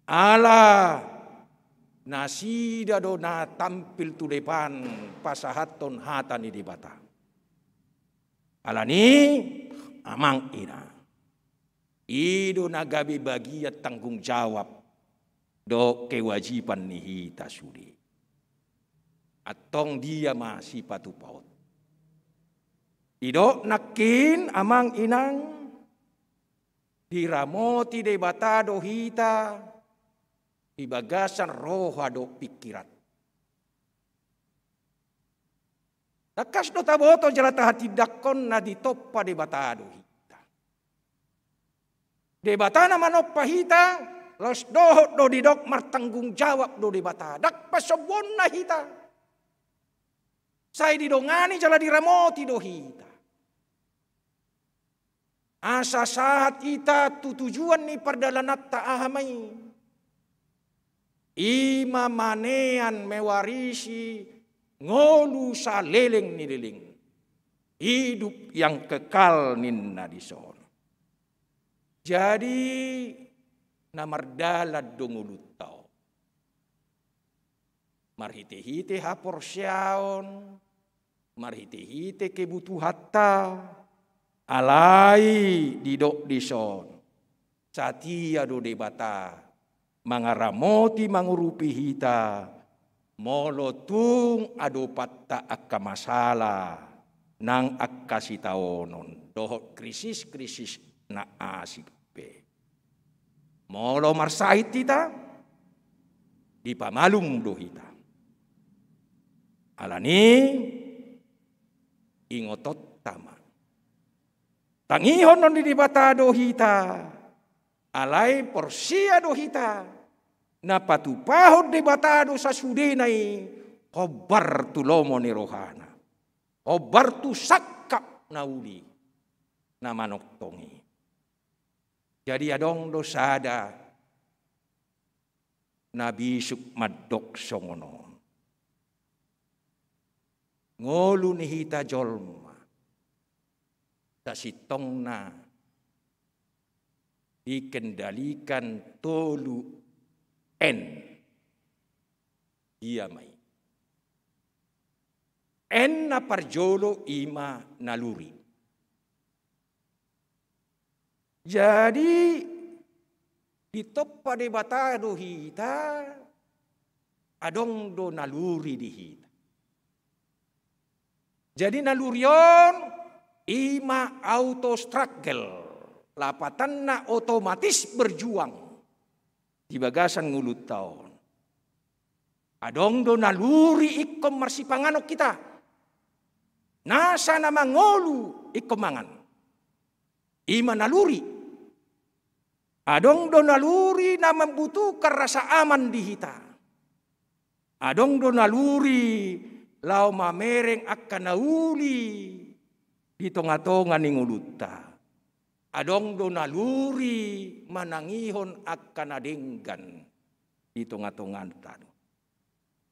Ala nasida do na tampil tu depan pasahaton hata ni dibata. Ala ni amang ina. Ido na gabi bagiat tanggung jawab do kewajiban ni hita suri. Atong dia masih patupaut. Idok nakin amang inang diramoti de batado hita di bagasan roha do pikiran. Takas do taboto jalata hati dakon na ditoppa de batado hita. De batana manoppa hita los dohot do didok martanggung jawab do de bata. Dak pasobon na hita. Saya didongani jala diramoti do hita. Asa sahat ita tujuan ni perdalanat ta'ahamai. Ima manean mewarisi ngolu sa leleng ni leleng. Hidup yang kekal ninna dison. Jadi namardalad dongulut tau. Marhite-hite hapor syaon. Marhite-hite kebutuhatta. Alai didok dison. Satia do debata. Mangaramoti mangurupi hita. Molotung adopatta akka masalah. Nang akka sitaonon. Dohot krisis-krisis na asik pe. Molo marsait kita. Di pamalung do hita. Alani. Ingotot tama. Tangihon non di bata do hita. Alai porsia do hita. Na patupahod de bata do sa sudenay. Hobar tu lomo ni rohana. Hobar tu sakap na uli. Na manok tongi. Jadi adong do sada. Nabi suk madok songono. Ngolu ni hita jolma. Tasitong na dikendalikan tolu en iya mai. En na parjolo ima naluri. Jadi ditoppa de batado hita adong do naluri di hita. Jadi nalurion ima auto struggle. Lapatan na otomatis berjuang. Di bagasan ngulut taon. Adong do naluri ikom marsipanganok kita. Nasa na mangolu ikom mangan. Ima naluri. Adong do naluri na membutuhkan rasa aman di hita. Adong do naluri lau mamereng akan nauli di tonga-tonga ning uluta. Adong do naluri manangihon akan adenggan di tonga-tonga tado.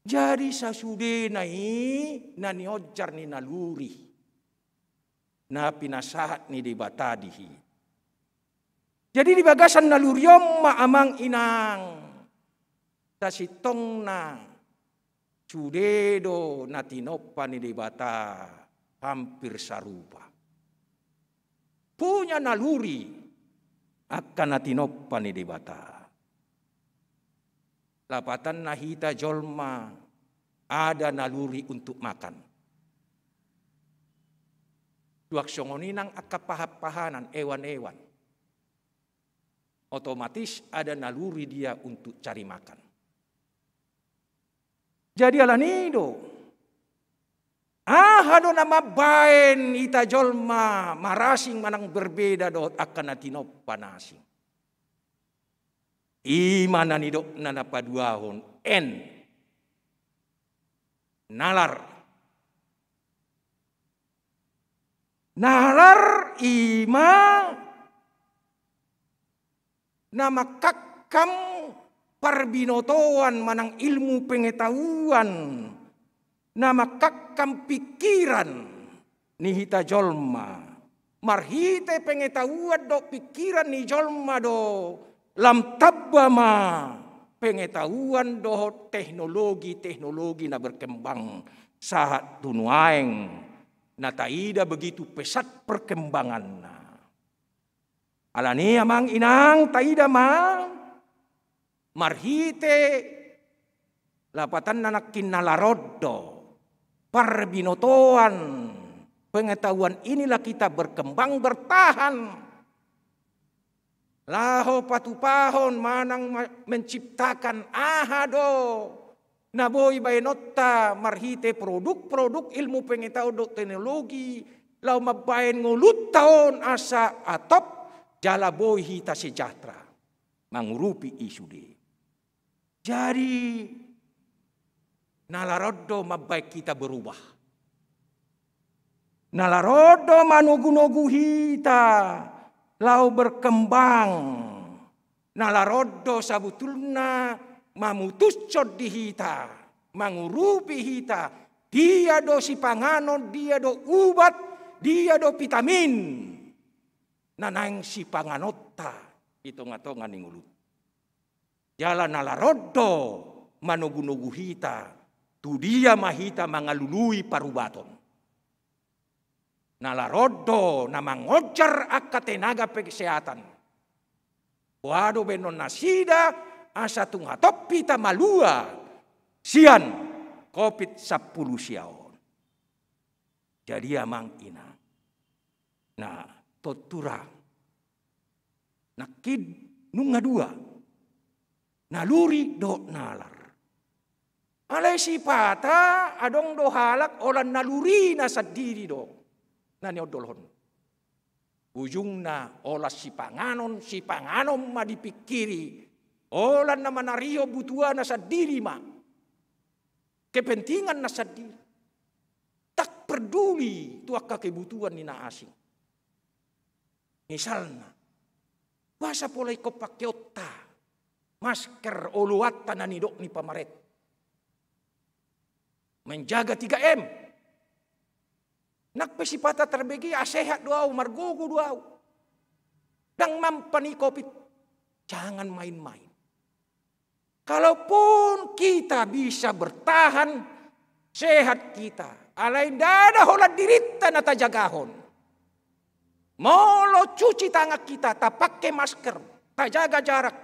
Jadi sasude nai nani ojar ni naluri na pinasahat ni di batadihi. Jadi di bagasan naluriom maamang inang tasitong na sudedo natinoppa ni debata hampir sarupa. Punya naluri akan natinoppa ni debata. Lapatan nahita jolma ada naluri untuk makan. Duak songoninang akapahap-pahanan ewan-ewan. Otomatis ada naluri dia untuk cari makan. Jadi alanido. Hado nama baen ita jolma marasing manang berbeda dot akan natinoppa nasing. Imana nidok nanapaduahon en nalar. Nalar ima nama kakam parbinotoan manang ilmu pengetahuan nama kakam pikiran nihita jolma marhite pengetahuan do pikiran ni jolma do lam tabbama pengetahuan do teknologi na berkembang saat tunuaeng na taida begitu pesat perkembangan na alani amang inang taida ma marhite lapatan nanakin nalaroddo Perbinotoan, pengetahuan inilah kita berkembang bertahan. Laho patupahon manang menciptakan ahado naboi bainota marhite produk-produk ilmu pengetahuan teknologi lau mabain ngulut tahun asa atop jala boi hita sejahtera mangurupi isude. Jadi nalarodo mabaik kita berubah. Nalarodo manugu-nugu hita lau berkembang. Nalarodo sabutulna mamutus cod di hita, mangurupi hita. Dia do si panganon, dia do ubat, dia do vitamin. Nanang si panganota itonga-tonga ningulut. Jala nalarodo manugu-nugu hita, tu dia mahita mangalului parubaton. Nalarodo na mangojar akka tenaga kesehatan. Wado benon nasida asa tunga topi tamalua sian COVID-10 siaon. Jadi amang ina. Nah, totura. Nakid nunga dua. Naluri do nalar. Alay sipata adong do halak olan naluri na sadiri do. Nani odolhon. Ujungna olas si panganon madipikiri. Olan na manario butuan na sadiri ma. Kepentingan na sadiri. Tak peduli tuaka kebutuhan ni na asing. Misalnya, wasa polay ko pakiota, masker oluwatan na nidok ni pamaret. Menjaga 3M. Nakpesipata terbegi asehat doau, margogo doau. Dang mampani COVID. Jangan main-main. Kalaupun kita bisa bertahan, sehat kita. Alain dada holat dirita na tajagahon. Molo cuci tangan kita, tak pakai masker, tak jaga jarak.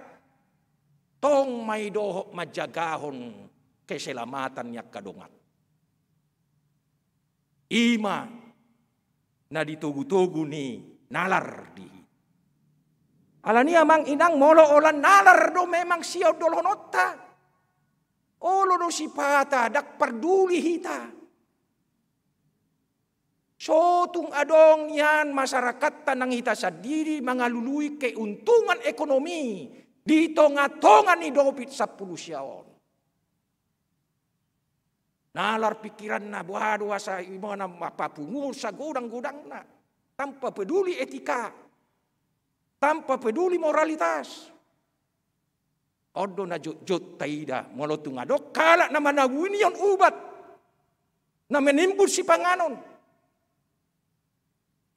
Tong may dohok majagahon keselamatan yak kadongat. Ima na ditugu-tugu ni nalar di. Alani amang inang molo olan nalar do memang siaw dolhonota. Olo do sipata dak perduli hita. Sotung adong yan masyarakat tanang hita sadiri mangalului keuntungan ekonomi di tonga-tonga ni COVID-10 siaon. Nalar pikiran na buah sa imana mapapungur sa gudang-gudang na. Tanpa peduli etika. Tanpa peduli moralitas. Odo na jut-jut taida. Molotung adok kalak na manawin yon ubat. Na menimbul si panganon.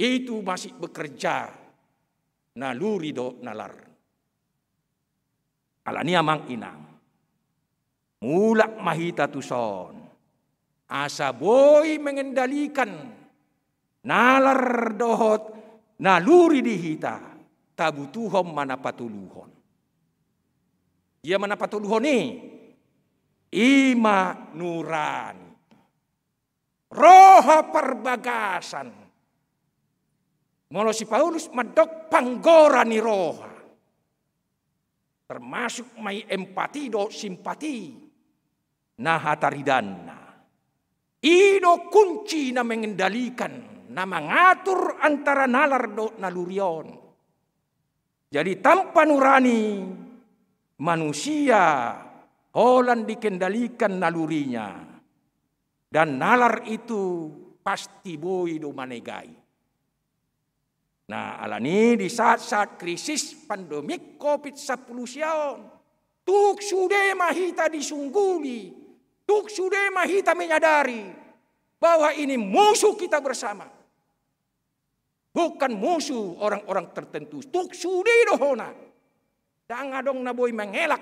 Itu masih bekerja. Naluri do nalar. Alani amang inang. Mulak mahita tuson. Asa boy mengendalikan nalar dohot naluri dihita tabutuhom mana patuluhon. Ia mana patuluhon ni ima nurani roha perbagasan. Molo si Paulus madok panggora ni roha. Termasuk mai empati do simpati nah hataridanna. Ido kunci na mengendalikan, na mengatur antara nalar do nalurion. Jadi tanpa nurani, manusia holan dikendalikan nalurinya. Dan nalar itu pasti boy do manegai. Nah alani di saat-saat krisis pandemik COVID-10 siaon. Tuk sude mahita disungguli. Tuk sudah mahita menyadari bahwa ini musuh kita bersama. Bukan musuh orang-orang tertentu. Tuk sudah dohona. Jangan dong naboy mengelak.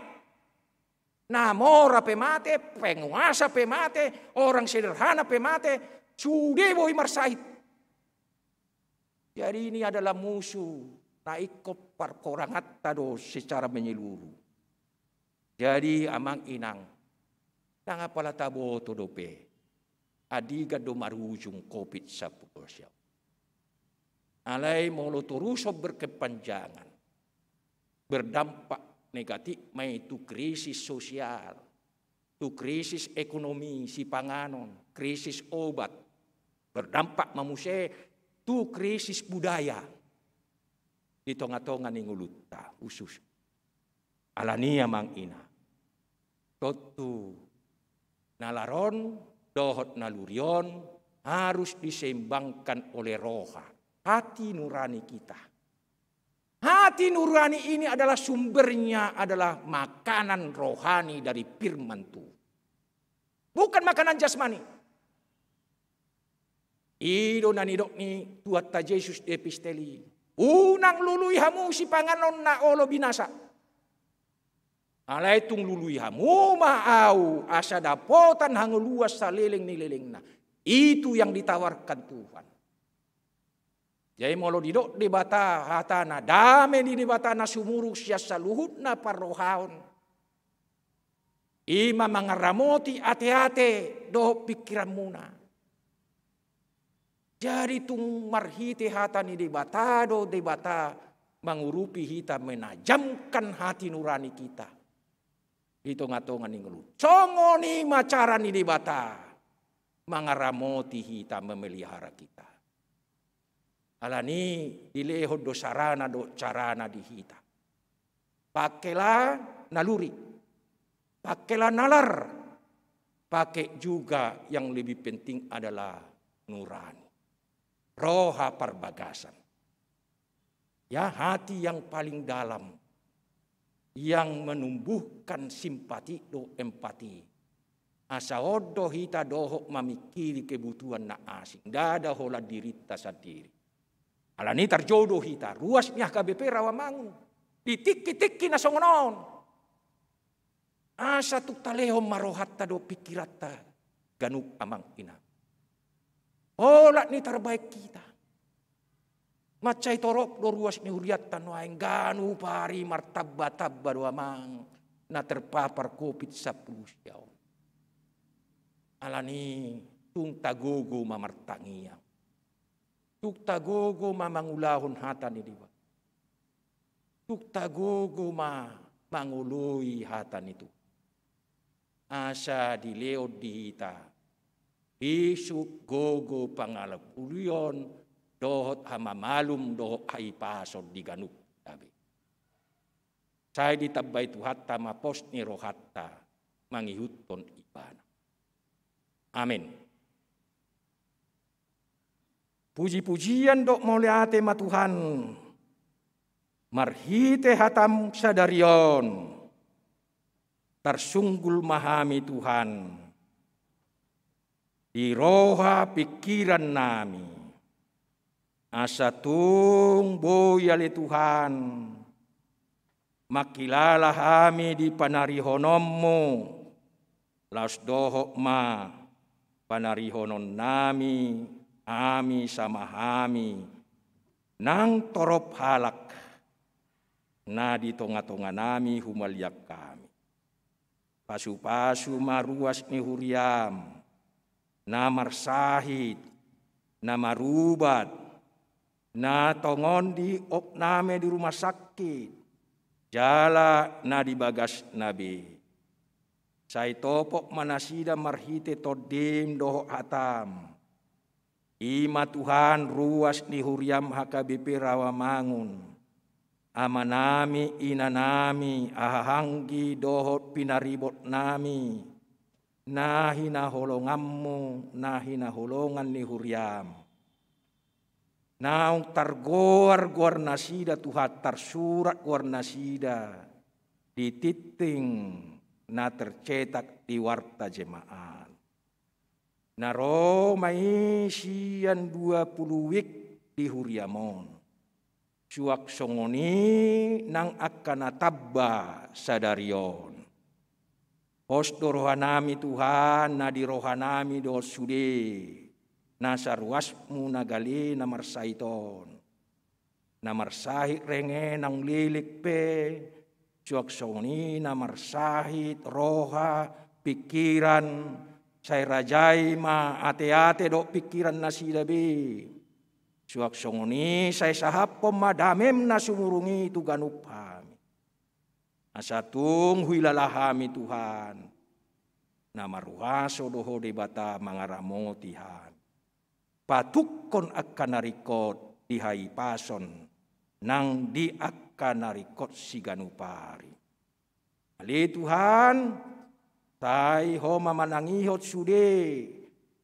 Namora pemate, penguasa pemate, orang sederhana pemate, sudah boy marsait. Jadi ini adalah musuh. Naikop parkorangat tado secara menyeluruh. Jadi amang inang. Nang apala tabo todope. adiga do marujung COVID-19. Alai molo terus berkepanjangan, berdampak negatif mai itu krisis sosial, tu krisis ekonomi si panganon, krisis obat, berdampak mamuse tu krisis budaya di tonga-tonga ni nguluta usus. Alania mang ina. Totu nalaron dohot nalurion harus diseimbangkan oleh roha, hati nurani kita. Hati nurani ini adalah sumbernya adalah makanan rohani dari firman Tuhan. Bukan makanan jasmani. Ido nanidok ni tuatta Yesus episteli. Unang lului hamu si panganon na olo binasa. Alay tung lului hamu maau asa dapotan hanguluas sa leleng ni leleng na. Itu yang ditawarkan Tuhan. Jadi molo didok debata hatana dame di debata na sumuruk siya sa luhut na parrohaon. Ima mangaramoti ate-ate do pikiran muna. Jadi tung marhite hata ni debata do debata mangurupi hita menajamkan hati nurani kita. Hitung-hitungan ni ngelut. Songo ni macara ni debata mangaramoti hita memelihara kita. Alani dilehod do sarana do carana di hita. Pakailah naluri. Pakailah nalar. Pakai juga yang lebih penting adalah nurani. Roha perbagasan. Ya, hati yang paling dalam. Yang menumbuhkan simpati do empati. Asa odo hita dohok memikiri kebutuhan na asing. Dada hola dirita sendiri. Alani terjodoh hita. Ruasnya KBP Rawamangun. Ditiki-tiki na songonon. Asa tuk talehom marohatta do pikirata. Ganuk amang ina. Olat ni terbaik kita. Macai torok do ruas ni huriatan waeng ganu pari martabba-tabba do amang na terpapar COVID-19. Alani tung tagogo mamartangiang. Tung tagogo mamangulahon hata ni diwa. Tung tagogo mangului hata nitu. Asa dileod dihita. Isuk gogo pangalapulion. Dohot hamamalum dohot haipasod di ganuk tabi. Saya ditabay tuhatta mapos ni rohatta mangihuton ibana. Amin. Puji-pujian dok moliate matuhan. Marhite hatam sadarion. Tersunggul mahami Tuhan. Di roha pikiran nami. Asa tung boyale Tuhan, makilala kami di panarihonommu, laos dohok ma panarihonon nami, ami sama kami, nang torop halak, na di tonga-tonga nami humaliak kami. Pasu-pasu maruas ni huriam, na marsahid, na marubat, na tongon di opname di rumah sakit, jala na di bagas nabi. Sai topok manasida marhite todim doho hatam. Ima Tuhan ruas ni huriam HKBP Rawamangun. Amanami inanami ahanggi dohot pinaribot nami. Nahi na holongammu, nahi na holongan ni huriam. Naung targoar guar nasida Tuhan tersurat guar nasida di titing na tercetak di warta jemaat. Naro maisian 20 wik di huriamon. Suak songoni nang akan tabba sadarion. Pos do rohanami Tuhan na di rohanami do sude. Nasarwasmu nagali namarsaiton. Namarsahit renge nang lilik pe. Suak songoni namarsahit roha pikiran Saya rajai ma ate-ate dok pikiran nasida be. Suak songoni saya sahap pemadamem na sumurungi itu ganup hami. Asatung huilalahami Tuhan. Nama ruaso doho debata mangaramo Tuhan. Patukon akan narikot dihai pason. Nang di akan narikot si ganupari. Ali Tuhan. Tai ho mamanangihot sude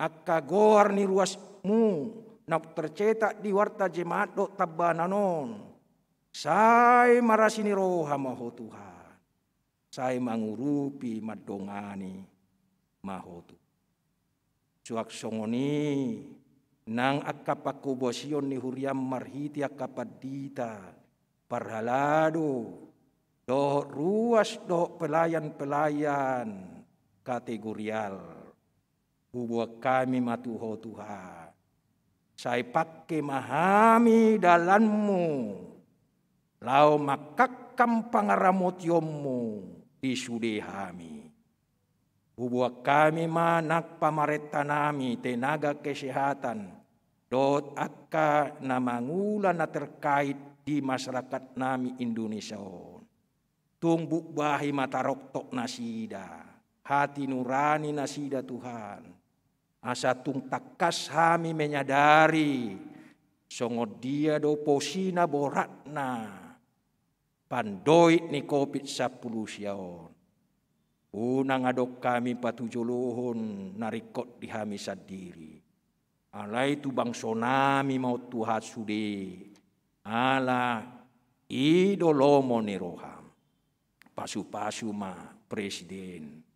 akka goar ni ruasmu nak tercetak di warta jemaat dok tabananon. Sai marasini roha maho Tuhan. Sai mangurupi madongani maho tu. Suak songoni nang akka pakubosion ni huriam marhiti akka padita parhalado doh ruas doh pelayan-pelayan kategorial. Bubuak kami matuho Tuhan. Saya pakai mahami dalanmu. Lau makakam pangaramot yommu di sudehami. Bubuak kami manak pamaretanami tenaga kesehatan. Dot akka namangula na terkait di masyarakat nami Indonesia. Tumbuk bahi mataroktok nasida. Hati nurani nasida Tuhan. Asa tung takas hami menyadari. Songod dia do posina boratna. Pandoit ni COVID-19 siyaon. Unang adok kami patujuluhon narikot di hami sadiri. Alay tu bang sonami mau Tuhan sude. Ala idolomo ni roham. Pasu-pasu ma presiden.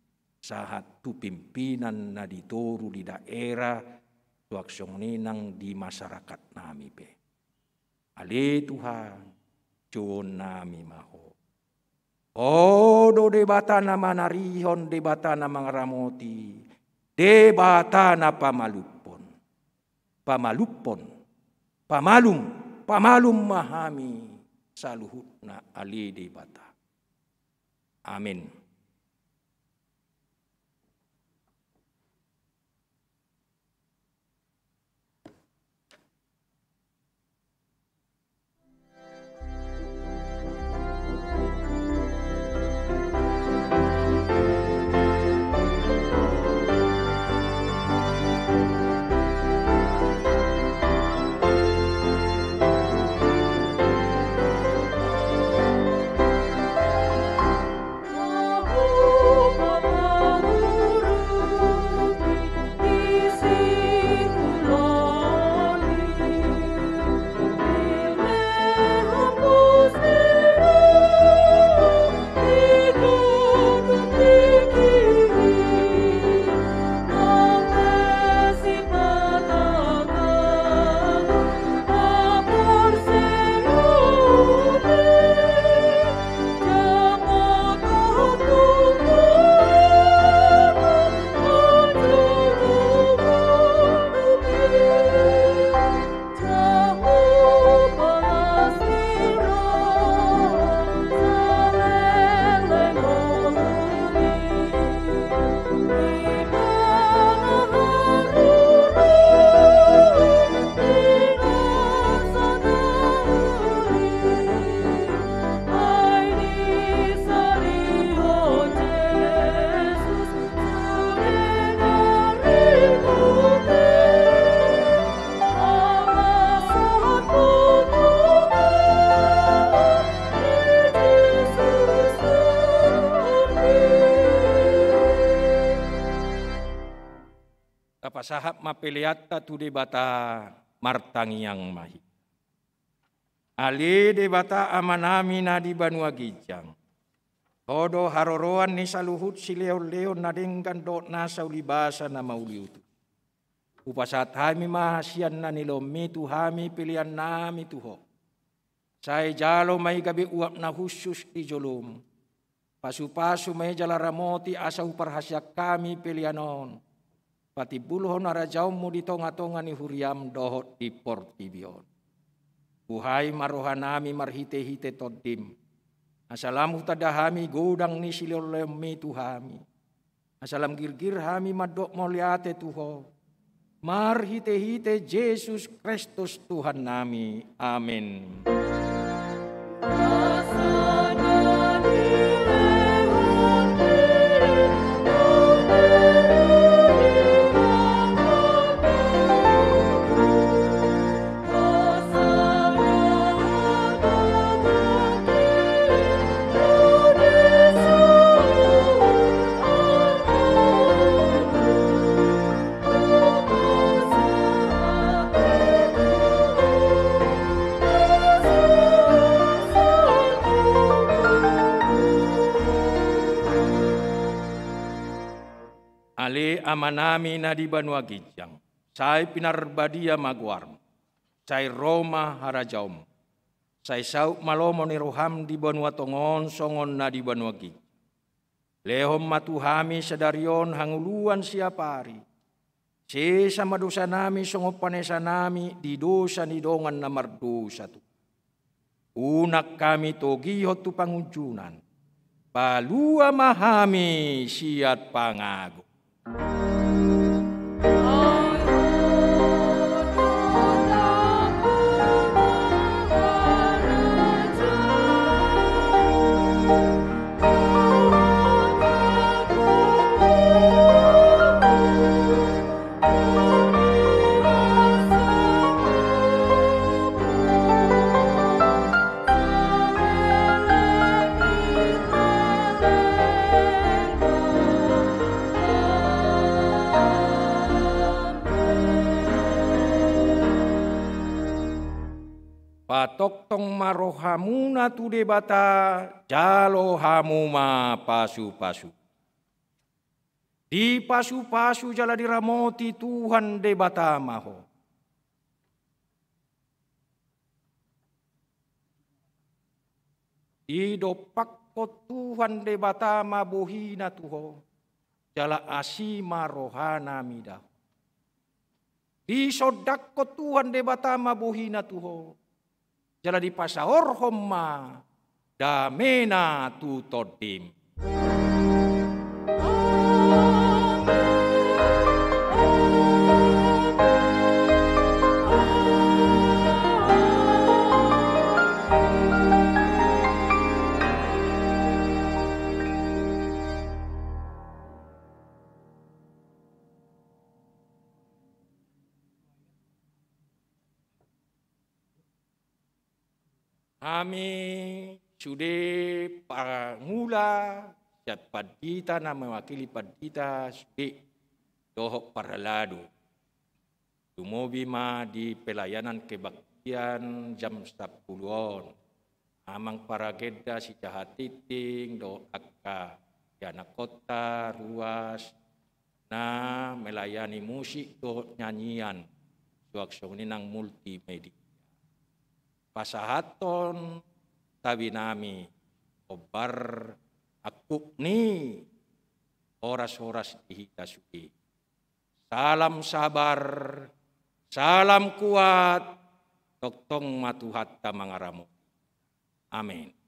Sahat tu pimpinan na ditoru di daerah tuaksong ninang di masyarakat nami pe. Ali Tuhan cuon nami maho. Odo debata na manarihon debata na mangaramoti debata na pamalupon. Pamalum mahami saluhut na ali debata. Amin. Kapasahap mapeliata tu debata martangiang mahi. Ali debata amanami na di Banua Gijang. Todo haroroan ni saluhut si leo-leo nadengkan dot nasa ulibasa na mauliutu. Upasat hami mahasian na nilomi tu hami pilihan nami tuho. Say jalo may gabi uap na husus di jolom. Pasu-pasu may jalaramoti asa uparhasyak kami pilihanon. Pati buluhon arajaw mo di tonga-tonga ni huriam dohot di portibion. Buhay marohanami marhite-hite todim. Asalamu tadahami godang ni silolemi tuhami. Asalam girgir hami madok moliate Tuho. Mar hite-hite Yesus Kristus Tuhan nami. Amin. Ale amanami na di Banua Gijang, say pinarbadia magwarm, say Roma harajaum, say sauk malomo ni roham di Banua Tongon songon na di Banua Gijang. Lehom matuhami sadarion hanguluan siapari, sama dosa nami songopanesa nami di dosa ni dongan na mardosa tu. Unak kami togihot tu pangunjunan, palua mahami siat pangago. Patoktong marohamuna tu debata jalo hamuma pasu-pasu. Di pasu-pasu jala diramoti Tuhan debata maho. Di dopak ko Tuhan debata mabohina tuho jala asima rohana midah. Di sodak ko Tuhan debata mabohina tuho jala di pasahor homma damena tu todim. Kami sudah pangula jat padita na mewakili padita sudah dohok paralado. Tumobi ma di pelayanan kebaktian jam 10-on. Amang parageda si jahatiting do akka jana kota ruas na melayani musik do nyanyian suaksoni nang multimedia. Pasahaton tabi nami obar akuk ni oras-oras dihita suki. Salam sabar, salam kuat, toktong matuhat ta mangaramu. Amin.